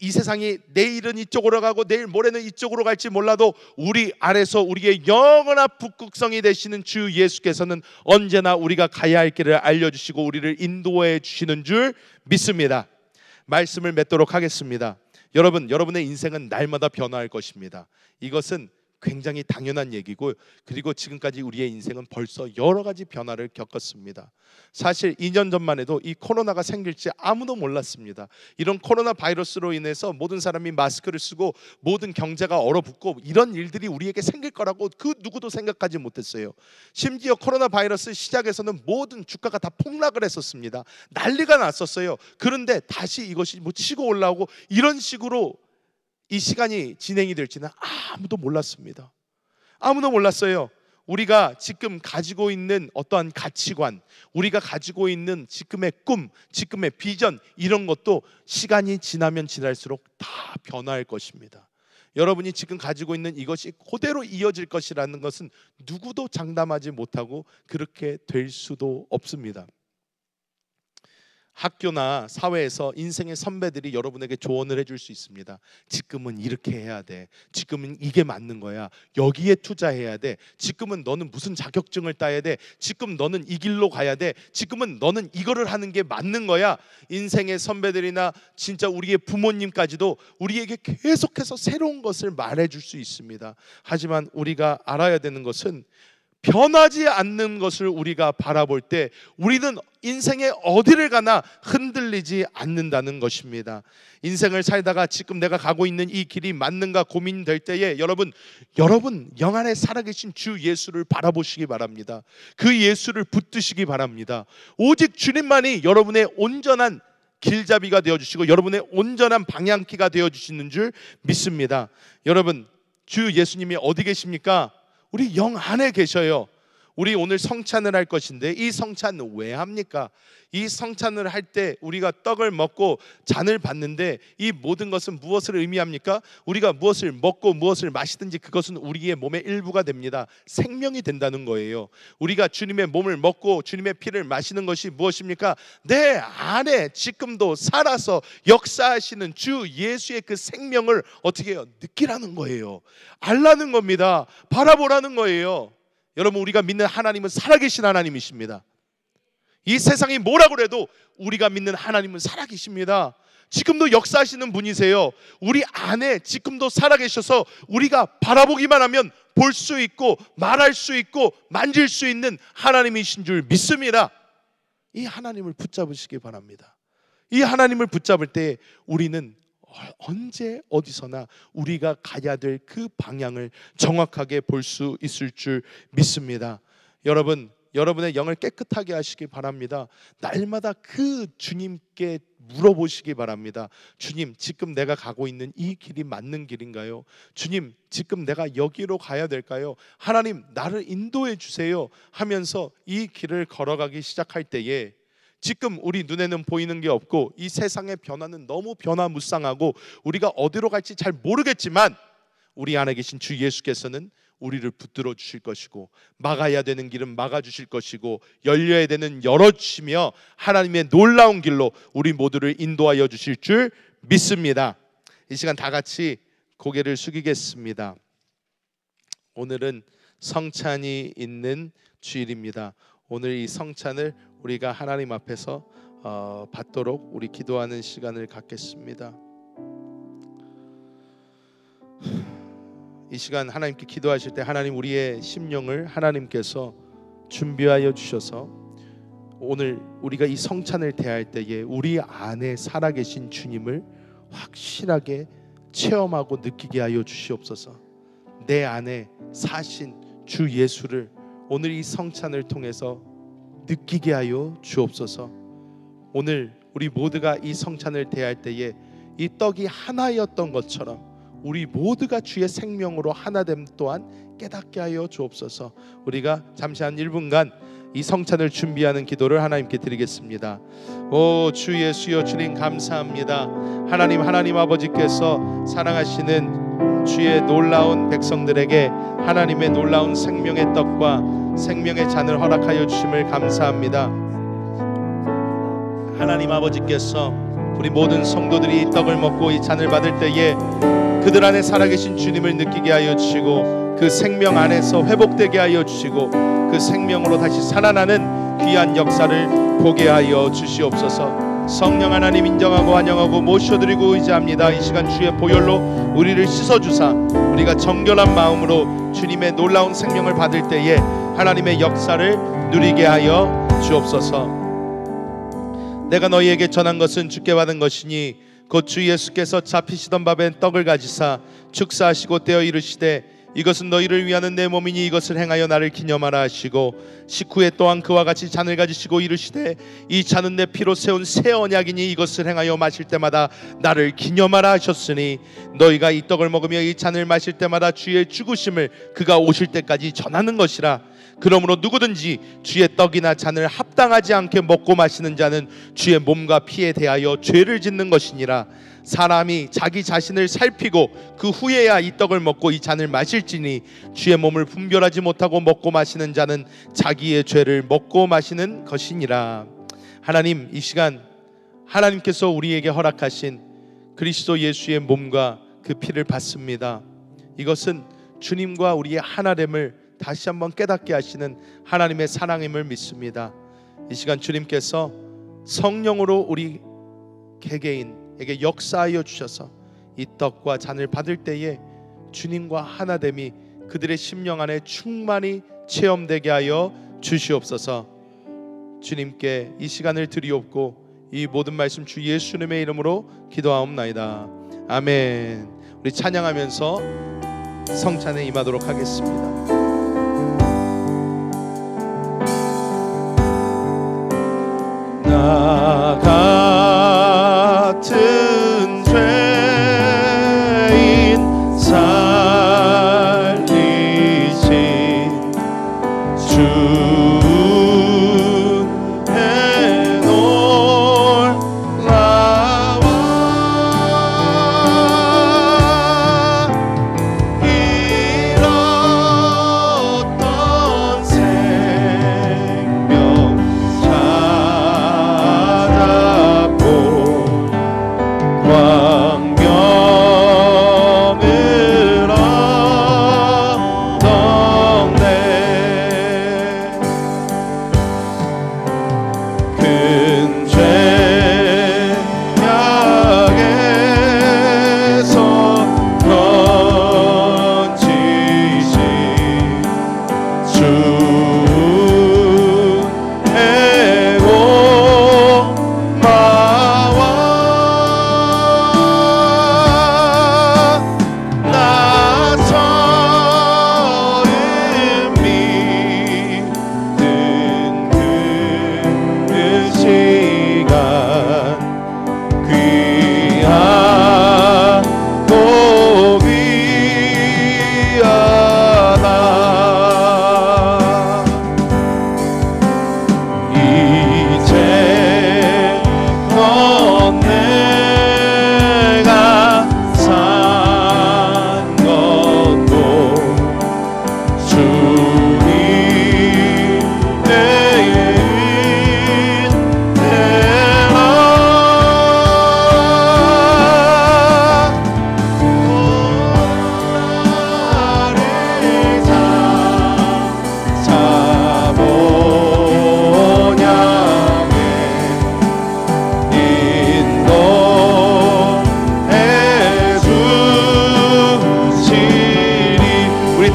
이 세상이 내일은 이쪽으로 가고 내일 모레는 이쪽으로 갈지 몰라도 우리 안에서 우리의 영원한 북극성이 되시는 주 예수께서는 언제나 우리가 가야 할 길을 알려주시고 우리를 인도해 주시는 줄 믿습니다. 말씀을 맺도록 하겠습니다. 여러분의 인생은 날마다 변화할 것입니다. 이것은 굉장히 당연한 얘기고, 그리고 지금까지 우리의 인생은 벌써 여러 가지 변화를 겪었습니다. 사실 2년 전만 해도 이 코로나가 생길지 아무도 몰랐습니다. 이런 코로나 바이러스로 인해서 모든 사람이 마스크를 쓰고 모든 경제가 얼어붙고 이런 일들이 우리에게 생길 거라고 그 누구도 생각하지 못했어요. 심지어 코로나 바이러스 시작에서는 모든 주가가 다 폭락을 했었습니다. 난리가 났었어요. 그런데 다시 이것이 뭐 치고 올라오고 이런 식으로 이 시간이 진행이 될지는 아무도 몰랐습니다. 아무도 몰랐어요. 우리가 지금 가지고 있는 어떠한 가치관, 우리가 가지고 있는 지금의 꿈, 지금의 비전, 이런 것도 시간이 지나면 지날수록 다 변화할 것입니다. 여러분이 지금 가지고 있는 이것이 그대로 이어질 것이라는 것은 누구도 장담하지 못하고 그렇게 될 수도 없습니다. 학교나 사회에서 인생의 선배들이 여러분에게 조언을 해줄 수 있습니다. 지금은 이렇게 해야 돼. 지금은 이게 맞는 거야. 여기에 투자해야 돼. 지금은 너는 무슨 자격증을 따야 돼. 지금 너는 이 길로 가야 돼. 지금은 너는 이거를 하는 게 맞는 거야. 인생의 선배들이나 진짜 우리의 부모님까지도 우리에게 계속해서 새로운 것을 말해줄 수 있습니다. 하지만 우리가 알아야 되는 것은 변하지 않는 것을 우리가 바라볼 때 우리는 인생의 어디를 가나 흔들리지 않는다는 것입니다. 인생을 살다가 지금 내가 가고 있는 이 길이 맞는가 고민될 때에 여러분 영 안에 살아계신 주 예수를 바라보시기 바랍니다. 그 예수를 붙드시기 바랍니다. 오직 주님만이 여러분의 온전한 길잡이가 되어주시고 여러분의 온전한 방향키가 되어주시는 줄 믿습니다. 여러분, 주 예수님이 어디 계십니까? 우리 영 안에 계셔요. 우리 오늘 성찬을 할 것인데 이 성찬 왜 합니까? 이 성찬을 할 때 우리가 떡을 먹고 잔을 받는데 이 모든 것은 무엇을 의미합니까? 우리가 무엇을 먹고 무엇을 마시든지 그것은 우리의 몸의 일부가 됩니다. 생명이 된다는 거예요. 우리가 주님의 몸을 먹고 주님의 피를 마시는 것이 무엇입니까? 내 안에 지금도 살아서 역사하시는 주 예수의 그 생명을 어떻게 해요? 느끼라는 거예요. 알라는 겁니다. 바라보라는 거예요. 여러분, 우리가 믿는 하나님은 살아계신 하나님이십니다. 이 세상이 뭐라고 해도 우리가 믿는 하나님은 살아계십니다. 지금도 역사하시는 분이세요. 우리 안에 지금도 살아계셔서 우리가 바라보기만 하면 볼 수 있고 말할 수 있고 만질 수 있는 하나님이신 줄 믿습니다. 이 하나님을 붙잡으시기 바랍니다. 이 하나님을 붙잡을 때 우리는 언제 어디서나 우리가 가야 될 그 방향을 정확하게 볼 수 있을 줄 믿습니다. 여러분의 영을 깨끗하게 하시기 바랍니다. 날마다 그 주님께 물어보시기 바랍니다. 주님, 지금 내가 가고 있는 이 길이 맞는 길인가요? 주님, 지금 내가 여기로 가야 될까요? 하나님, 나를 인도해 주세요 하면서 이 길을 걸어가기 시작할 때에 지금 우리 눈에는 보이는 게 없고 이 세상의 변화는 너무 변화무쌍하고 우리가 어디로 갈지 잘 모르겠지만 우리 안에 계신 주 예수께서는 우리를 붙들어 주실 것이고 막아야 되는 길은 막아주실 것이고 열려야 되는 열어주시며 하나님의 놀라운 길로 우리 모두를 인도하여 주실 줄 믿습니다. 이 시간 다 같이 고개를 숙이겠습니다. 오늘은 성찬이 있는 주일입니다. 오늘 이 성찬을 우리가 하나님 앞에서 받도록 우리 기도하는 시간을 갖겠습니다. 이 시간 하나님께 기도하실 때 하나님, 우리의 심령을 하나님께서 준비하여 주셔서 오늘 우리가 이 성찬을 대할 때에 우리 안에 살아계신 주님을 확실하게 체험하고 느끼게 하여 주시옵소서. 내 안에 사신 주 예수를 오늘 이 성찬을 통해서 느끼게 하여 주옵소서. 오늘 우리 모두가 이 성찬을 대할 때에 이 떡이 하나였던 것처럼 우리 모두가 주의 생명으로 하나됨 또한 깨닫게 하여 주옵소서. 우리가 잠시 한 1분간 이 성찬을 준비하는 기도를 하나님께 드리겠습니다. 오 주 예수여, 주님 감사합니다. 하나님 아버지께서 사랑하시는 주의 놀라운 백성들에게 하나님의 놀라운 생명의 떡과 생명의 잔을 허락하여 주심을 감사합니다. 하나님 아버지께서 우리 모든 성도들이 이 떡을 먹고 이 잔을 받을 때에 그들 안에 살아계신 주님을 느끼게 하여 주시고 그 생명 안에서 회복되게 하여 주시고 그 생명으로 다시 살아나는 귀한 역사를 보게 하여 주시옵소서. 성령 하나님 인정하고 환영하고 모셔드리고 의지합니다. 이 시간 주의 보혈로 우리를 씻어주사 우리가 정결한 마음으로 주님의 놀라운 생명을 받을 때에 하나님의 역사를 누리게 하여 주옵소서. 내가 너희에게 전한 것은 주께 받은 것이니 곧 주 예수께서 잡히시던 밥에 떡을 가지사 축사하시고 떼어 이르시되 이것은 너희를 위하는 내 몸이니 이것을 행하여 나를 기념하라 하시고 식후에 또한 그와 같이 잔을 가지시고 이르시되 이 잔은 내 피로 세운 새 언약이니 이것을 행하여 마실 때마다 나를 기념하라 하셨으니 너희가 이 떡을 먹으며 이 잔을 마실 때마다 주의 죽으심을 그가 오실 때까지 전하는 것이라. 그러므로 누구든지 주의 떡이나 잔을 합당하지 않게 먹고 마시는 자는 주의 몸과 피에 대하여 죄를 짓는 것이니라. 사람이 자기 자신을 살피고 그 후에야 이 떡을 먹고 이 잔을 마실지니 주의 몸을 분별하지 못하고 먹고 마시는 자는 자기의 죄를 먹고 마시는 것이니라. 하나님, 이 시간 하나님께서 우리에게 허락하신 그리스도 예수의 몸과 그 피를 받습니다. 이것은 주님과 우리의 하나됨을 다시 한번 깨닫게 하시는 하나님의 사랑임을 믿습니다. 이 시간 주님께서 성령으로 우리 개개인에게 역사하여 주셔서 이 떡과 잔을 받을 때에 주님과 하나됨이 그들의 심령 안에 충만히 체험되게 하여 주시옵소서. 주님께 이 시간을 드리옵고 이 모든 말씀 주 예수님의 이름으로 기도하옵나이다. 아멘. 우리 찬양하면서 성찬에 임하도록 하겠습니다. 나 같은 죄인 살리신 주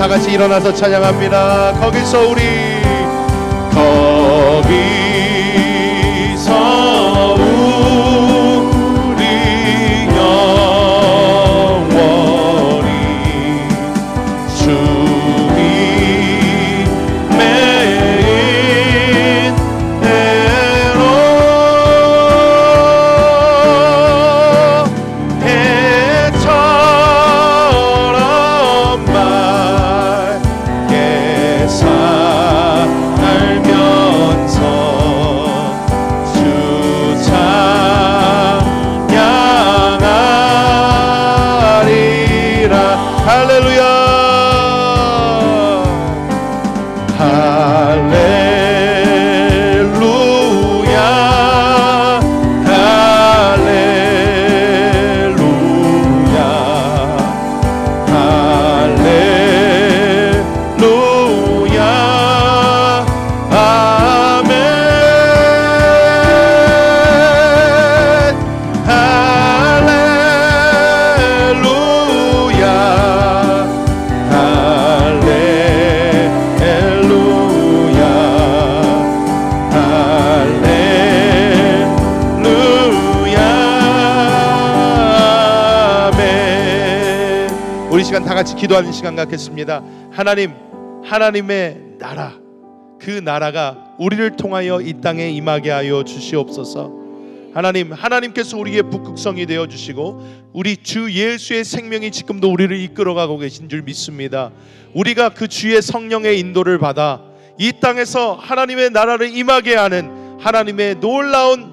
다 같이 일어나서 찬양합니다. 거기서 우리 영원히 주님의 인대로 해처럼 맑게 살면서 주 찬양하리라. 할렐루야 할렐루야 할렐루야 할렐루야 아멘 할렐루야 할렐루야 아멘. 우리 시간 다 같이 기도하는 시간 갖겠습니다. 하나님, 하나님의 나라, 그 나라가 우리를 통하여 이 땅에 임하게 하여 주시옵소서. 하나님, 하나님께서 우리의 북극성이 되어 주시고 우리 주 예수의 생명이 지금도 우리를 이끌어가고 계신 줄 믿습니다. 우리가 그 주의 성령의 인도를 받아 이 땅에서 하나님의 나라를 임하게 하는 하나님의 놀라운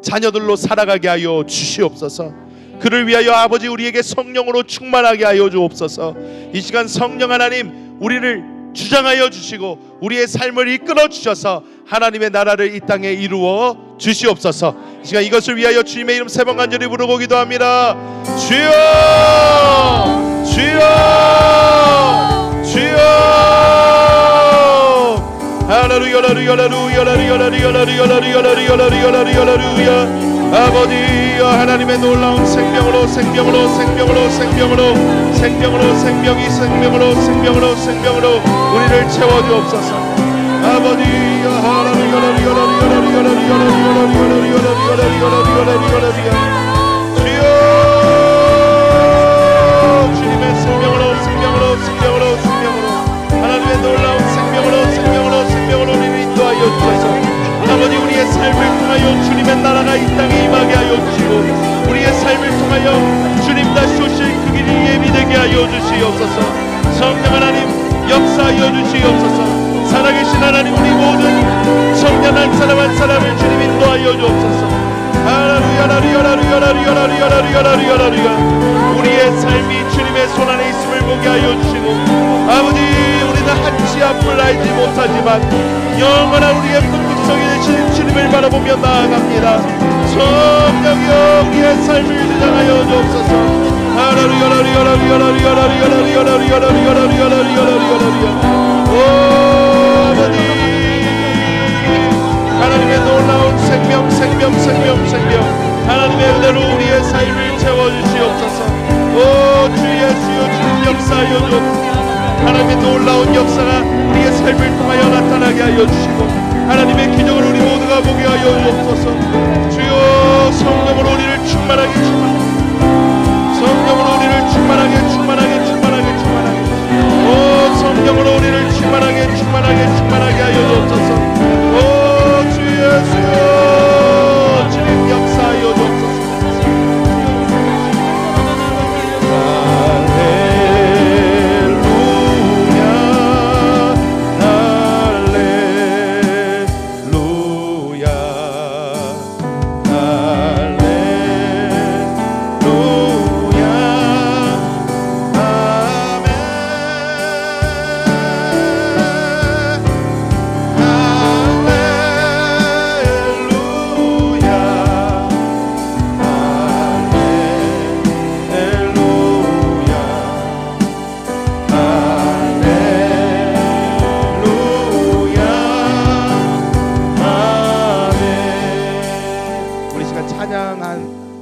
자녀들로 살아가게 하여 주시옵소서. 그를 위하여 아버지 우리에게 성령으로 충만하게 하여 주옵소서. 이 시간 성령 하나님 우리를 주장하여 주시고 우리의 삶을 이끌어 주셔서 하나님의 나라를 이 땅에 이루어 주시옵소서. 이 시간 이것을 위하여 주님의 이름 세 번 간절히 부르고 기도합니다. 주여 주여 주여 할렐루야 할렐루야 할렐루야 할렐루야 아버지여 하나님의 놀라운 생명으로 생명으로 생명으로 생명으로 생명으로 생명이 생명으로 생명으로 생명으로 우리를 채워주옵소서. 아버지여 하나님여 주여 주님의 생명으로 생명으로 생명으로 생명으로 하나님의 놀라운 생명으로 생명으로 생명으로 우리를 인도하여 주셔서 아버지 우리의 삶을 통하여 주님의 나라가 이 땅에 임하게 하여 주시고 우리의 삶을 통하여 주님 다시 오실 그 길이 예비되게 하여 주시옵소서. 성령 하나님 역사하여 주시옵소서. 살아계신 하나님 우리 모든 청년 한 사람 한 사람을 주님 인도하여 주옵소서. 할렐루야 할렐루야 할렐루야 할렐루야 할렐루야 우리의 삶이 주님의 손안에 있음을 보게 하여 주시고 아버지 우리는 한치 앞을 알지 못하지만 영원한 우리의 북극성이 되신 주님을 바라보며 나아갑니다. 성령이여 우리의 삶을 주장하여 주옵소서. 할렐루야 할렐루야 할렐루야 할렐루야 할렐루야 할렐루야 오 아버지 하나님의 놀라운 생명 생명 생명 생명 하나님의 은혜로 우리의 삶을 채워주시옵소서. 오 주 예수여 주님 역사하여 주옵소서. 하나님의 놀라운 역사가 우리의 삶을 통하여 나타나게 하여 주시고 하나님의 기적을 우리 모두가 보게 하여 주옵소서. 주여 성령으로 우리를 충만하게 충만하게 성령으로 우리를 충만하게 충만하게 충만하게 충만하게 오 성령으로 우리를 충만하게 충만하게 충만하게 하여 주옵소서. 오 주 예수여 주님 역사하여 주옵소서.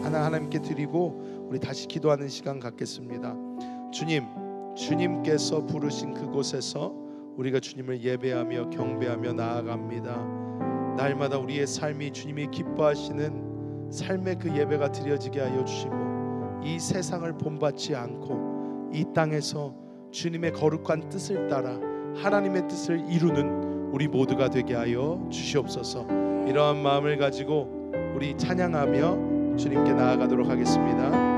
하나님께 드리고 우리 다시 기도하는 시간 갖겠습니다. 주님 주님께서 부르신 그곳에서 우리가 주님을 예배하며 경배하며 나아갑니다. 날마다 우리의 삶이 주님이 기뻐하시는 삶의 그 예배가 드려지게 하여 주시고, 이 세상을 본받지 않고 이 땅에서 주님의 거룩한 뜻을 따라 하나님의 뜻을 이루는 우리 모두가 되게 하여 주시옵소서. 이러한 마음을 가지고 우리 찬양하며 주님께 나아가도록 하겠습니다.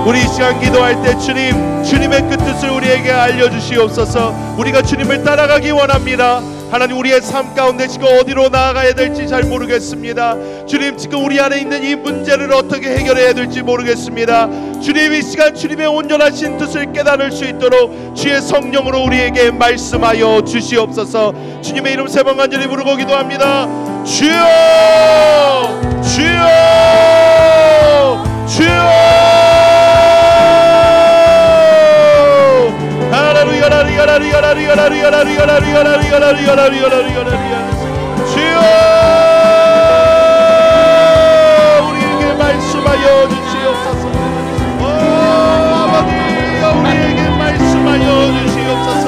우리 이 시간 기도할 때 주님의 그 뜻을 우리에게 알려주시옵소서. 우리가 주님을 따라가기 원합니다. 하나님, 우리의 삶 가운데 지금 어디로 나아가야 될지 잘 모르겠습니다. 주님, 지금 우리 안에 있는 이 문제를 어떻게 해결해야 될지 모르겠습니다. 주님, 이 시간 주님의 온전하신 뜻을 깨달을 수 있도록 주의 성령으로 우리에게 말씀하여 주시옵소서. 주님의 이름 세 번 간절히 부르고 기도합니다. 주여, 주여, 주여. 주여, 우리에게 말씀하여 주시옵소서. 아버지, 우리에게 말씀하여 주시옵소서.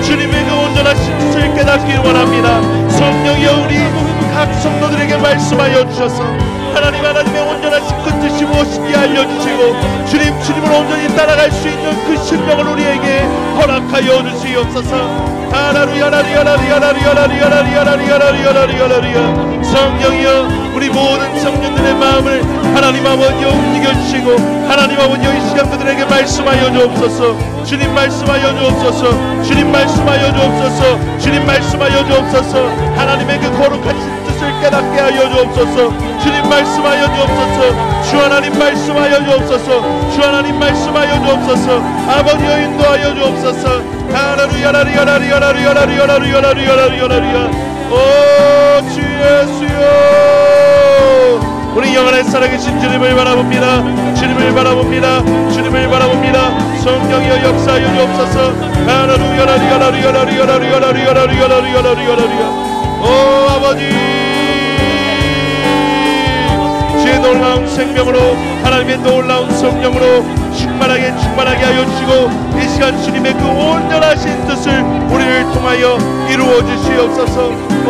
주님의 그 온전하신 뜻을 깨닫길 원합니다. 성령이여, 우리 각 성도들에게 말씀하여 주셔서 하나님의 무엇인지 알려주시고 주님을 온전히 따라갈 수 있는 그 심령을 우리에게 허락하여 주시옵소서. 성령이여, 우리 모든 청년들의 마음을 하나님 아버지여 움직여주시고 하나님 아버지여 이 시간 그들에게 말씀하여 주옵소서. 주님 말씀하여 주옵소서. 주님 말씀하여 주옵소서. 주님 말씀하여 주옵소서. 하나님의 그 거룩하신 뜻을 깨닫게 하여 주옵소서. 주님 말씀하여 주옵소서. 주 하나님 말씀하여 주옵소서. 주 하나님 말씀하여 주옵소서. 아버지여 인도하여 주옵소서. 오 주 예수여, 우리 영원한 살아계신 주님을 바라봅니다. 주님을 바라봅니다. 주님을 바라봅니다. 성령이여 역사하여 주옵소서. 오 아버지, 주의 놀라운 생명으로 하나님의 놀라운 성령으로 충만하게 하여 주시고 이 시간 주님의 그 온전하신 뜻을 우리를 통하여 이루어 주시옵소서. 오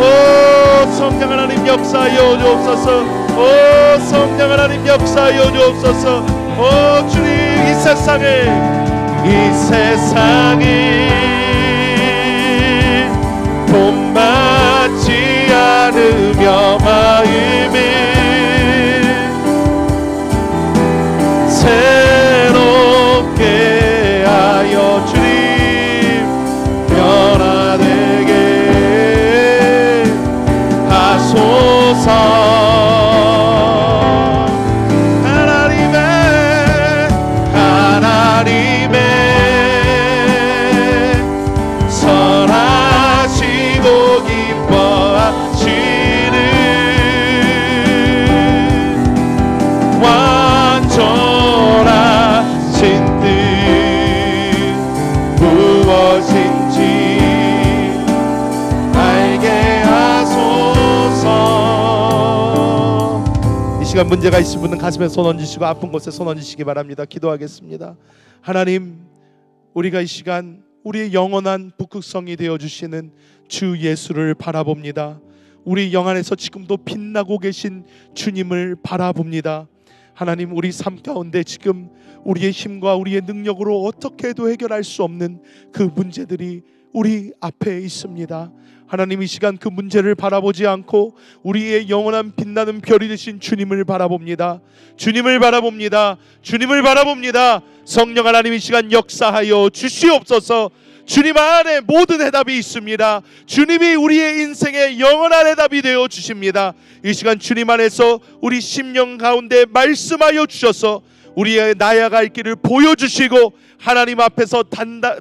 성령 하나님 역사하여 주옵소서. 오 성령 하나님 역사하여 주옵소서. 오 주님, 이 세상이 본받지 않으며 마음이 새롭게 하여 주님 변화되게 하소서. 하나님의 선하시고 기뻐하시는 완전하신 뜻 무엇인지 알게 하소서. 이 시간 문제가 있으신 분은 가슴에 손 얹으시고 아픈 곳에 손 얹으시기 바랍니다. 기도하겠습니다. 하나님, 우리가 이 시간 우리의 영원한 북극성이 되어주시는 주 예수를 바라봅니다. 우리 영 안에서 지금도 빛나고 계신 주님을 바라봅니다. 하나님, 우리 삶 가운데 지금 우리의 힘과 우리의 능력으로 어떻게 해도 해결할 수 없는 그 문제들이 우리 앞에 있습니다. 하나님, 이 시간 그 문제를 바라보지 않고 우리의 영원한 빛나는 별이 되신 주님을 바라봅니다. 주님을 바라봅니다. 주님을 바라봅니다. 성령 하나님, 이 시간 역사하여 주시옵소서. 주님 안에 모든 해답이 있습니다. 주님이 우리의 인생의 영원한 해답이 되어 주십니다. 이 시간 주님 안에서 우리 심령 가운데 말씀하여 주셔서 우리의 나아갈 길을 보여주시고 하나님 앞에서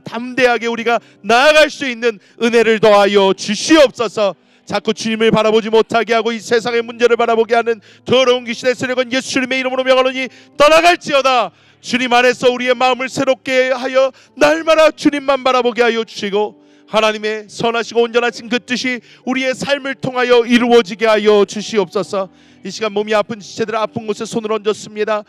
담대하게 우리가 나아갈 수 있는 은혜를 더하여 주시옵소서. 자꾸 주님을 바라보지 못하게 하고 이 세상의 문제를 바라보게 하는 더러운 귀신의 세력은 예수님의 이름으로 명하노니 떠나갈지어다. 주님 안에서 우리의 마음을 새롭게 하여 날마다 주님만 바라보게 하여 주시고 하나님의 선하시고 온전하신 그 뜻이 우리의 삶을 통하여 이루어지게 하여 주시옵소서. 이 시간 몸이 아픈 지체들 아픈 곳에 손을 얹었습니다.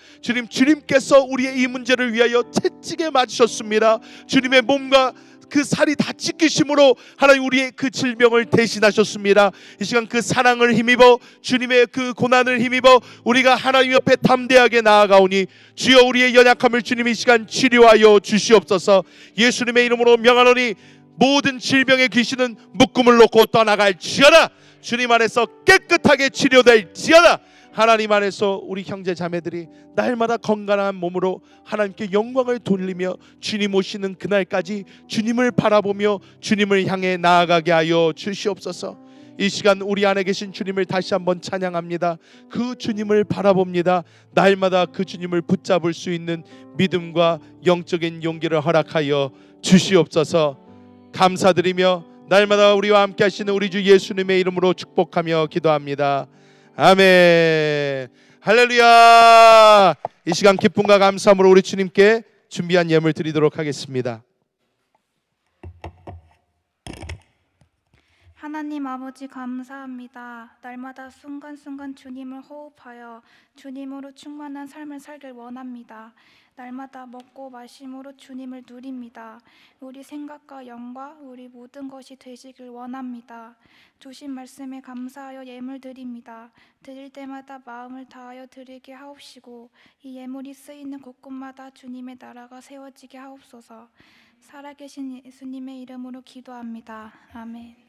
주님께서 우리의 이 문제를 위하여 채찍에 맞으셨습니다. 주님의 몸과 그 살이 다 찢기심으로 하나님 우리의 그 질병을 대신하셨습니다. 이 시간 그 사랑을 힘입어 주님의 그 고난을 힘입어 우리가 하나님 옆에 담대하게 나아가오니 주여 우리의 연약함을 주님 이 시간 치료하여 주시옵소서. 예수님의 이름으로 명하노니 모든 질병의 귀신은 묶음을 놓고 떠나갈지어다. 주님 안에서 깨끗하게 치료될지어다. 하나님 안에서 우리 형제 자매들이 날마다 건강한 몸으로 하나님께 영광을 돌리며 주님 오시는 그날까지 주님을 바라보며 주님을 향해 나아가게 하여 주시옵소서. 이 시간 우리 안에 계신 주님을 다시 한번 찬양합니다. 그 주님을 바라봅니다. 날마다 그 주님을 붙잡을 수 있는 믿음과 영적인 용기를 허락하여 주시옵소서. 감사드리며 날마다 우리와 함께 하시는 우리 주 예수님의 이름으로 축복하며 기도합니다. 아멘. 할렐루야. 이 시간 기쁨과 감사함으로 우리 주님께 준비한 예물 드리도록 하겠습니다. 하나님 아버지 감사합니다. 날마다 순간순간 주님을 호흡하여 주님으로 충만한 삶을 살길 원합니다. 날마다 먹고 마심으로 주님을 누립니다. 우리 생각과 영과 우리 모든 것이 되시길 원합니다. 주신 말씀에 감사하여 예물 드립니다. 드릴 때마다 마음을 다하여 드리게 하옵시고 이 예물이 쓰이는 곳곳마다 주님의 나라가 세워지게 하옵소서. 살아계신 예수님의 이름으로 기도합니다. 아멘.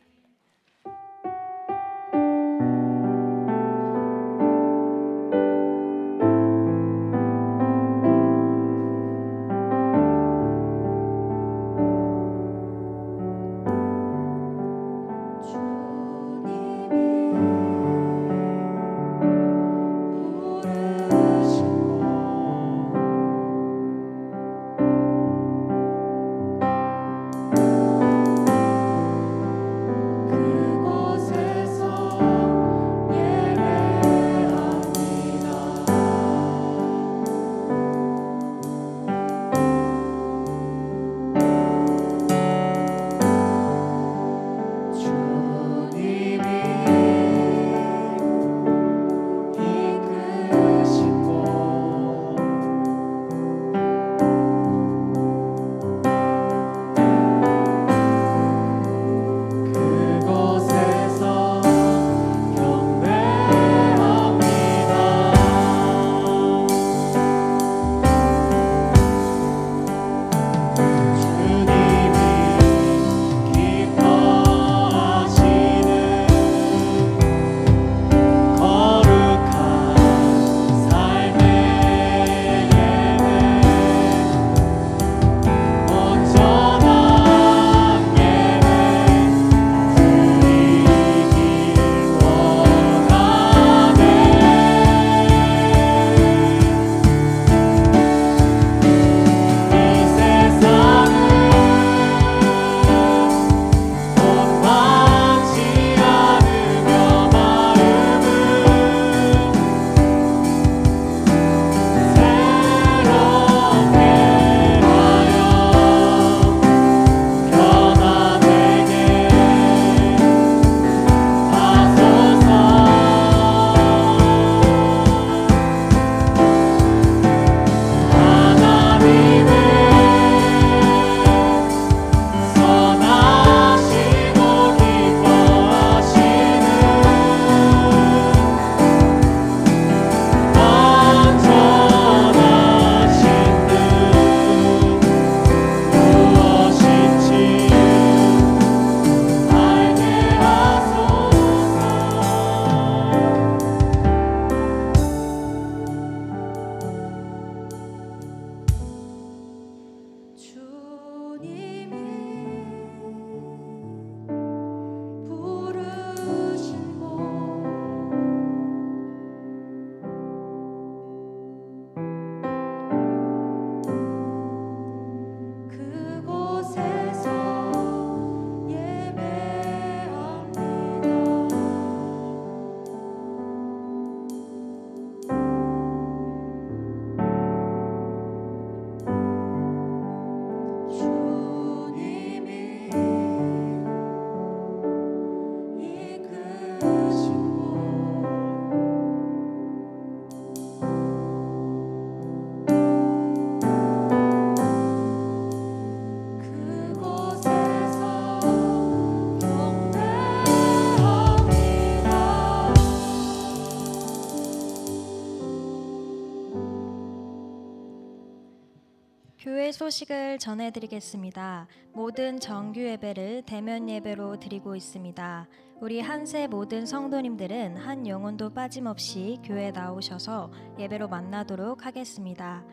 교회 소식을 전해드리겠습니다. 모든 정규 예배를 대면 예배로 드리고 있습니다. 우리 한세 모든 성도님들은 한 영혼도 빠짐없이 교회에 나오셔서 예배로 만나도록 하겠습니다.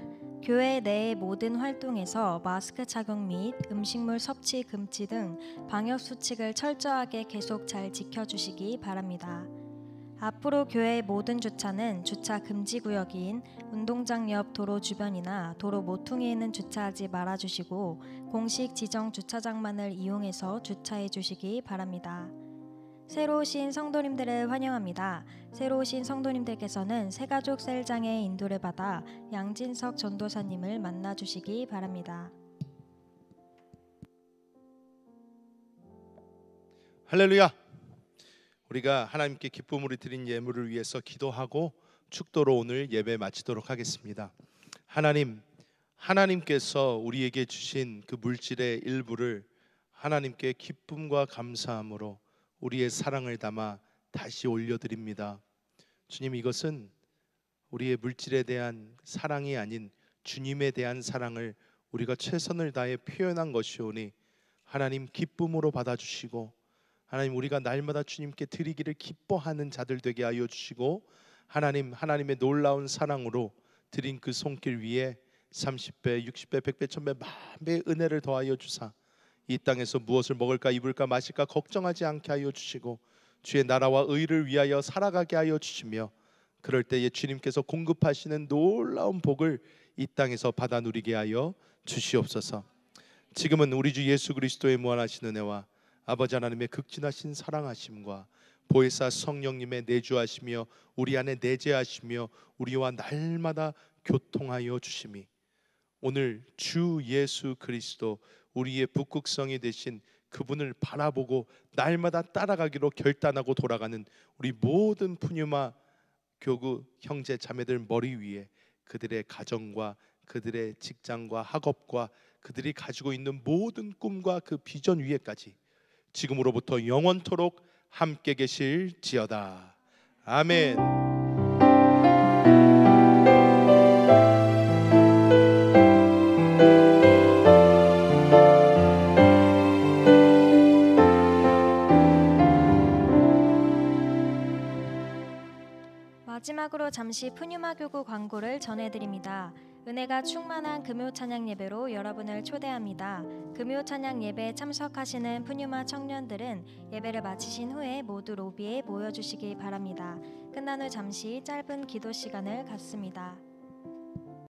교회 내의 모든 활동에서 마스크 착용 및 음식물 섭취 금지 등 방역 수칙을 철저하게 계속 잘 지켜주시기 바랍니다. 앞으로 교회의 모든 주차는 주차 금지 구역인 운동장 옆 도로 주변이나 도로 모퉁이에 있는 주차하지 말아주시고 공식 지정 주차장만을 이용해서 주차해 주시기 바랍니다. 새로 오신 성도님들을 환영합니다. 새로 오신 성도님들께서는 새가족 셀장의 인도를 받아 양진석 전도사님을 만나주시기 바랍니다. 할렐루야. 우리가 하나님께 기쁨으로 드린 예물을 위해서 기도하고 축도로 오늘 예배 마치도록 하겠습니다. 하나님께서 우리에게 주신 그 물질의 일부를 하나님께 기쁨과 감사함으로 우리의 사랑을 담아 다시 올려드립니다. 주님, 이것은 우리의 물질에 대한 사랑이 아닌 주님에 대한 사랑을 우리가 최선을 다해 표현한 것이오니 하나님 기쁨으로 받아주시고, 하나님 우리가 날마다 주님께 드리기를 기뻐하는 자들 되게 하여 주시고, 하나님의 놀라운 사랑으로 드린 그 손길 위에 30배, 60배, 100배, 1000배, 만배의 은혜를 더하여 주사 이 땅에서 무엇을 먹을까 입을까 마실까 걱정하지 않게 하여 주시고 주의 나라와 의를 위하여 살아가게 하여 주시며, 그럴 때에 주님께서 공급하시는 놀라운 복을 이 땅에서 받아 누리게 하여 주시옵소서. 지금은 우리 주 예수 그리스도의 무한하신 은혜와 아버지 하나님의 극진하신 사랑하심과 보혜사 성령님의 내주하시며 우리 안에 내재하시며 우리와 날마다 교통하여 주심이, 오늘 주 예수 그리스도 우리의 북극성이 되신 그분을 바라보고 날마다 따라가기로 결단하고 돌아가는 우리 모든 푸뉴마 교구 형제 자매들 머리 위에 그들의 가정과 그들의 직장과 학업과 그들이 가지고 있는 모든 꿈과 그 비전 위에까지 지금으로부터 영원토록 함께 계실지어다. 아멘. 마지막으로 잠시 푸뉴마 교구 광고를 전해드립니다. 은혜가 충만한 금요 찬양 예배로 여러분을 초대합니다. 금요 찬양 예배에 참석하시는 푸뉴마 청년들은 예배를 마치신 후에 모두 로비에 모여주시기 바랍니다. 끝난 후 잠시 짧은 기도 시간을 갖습니다.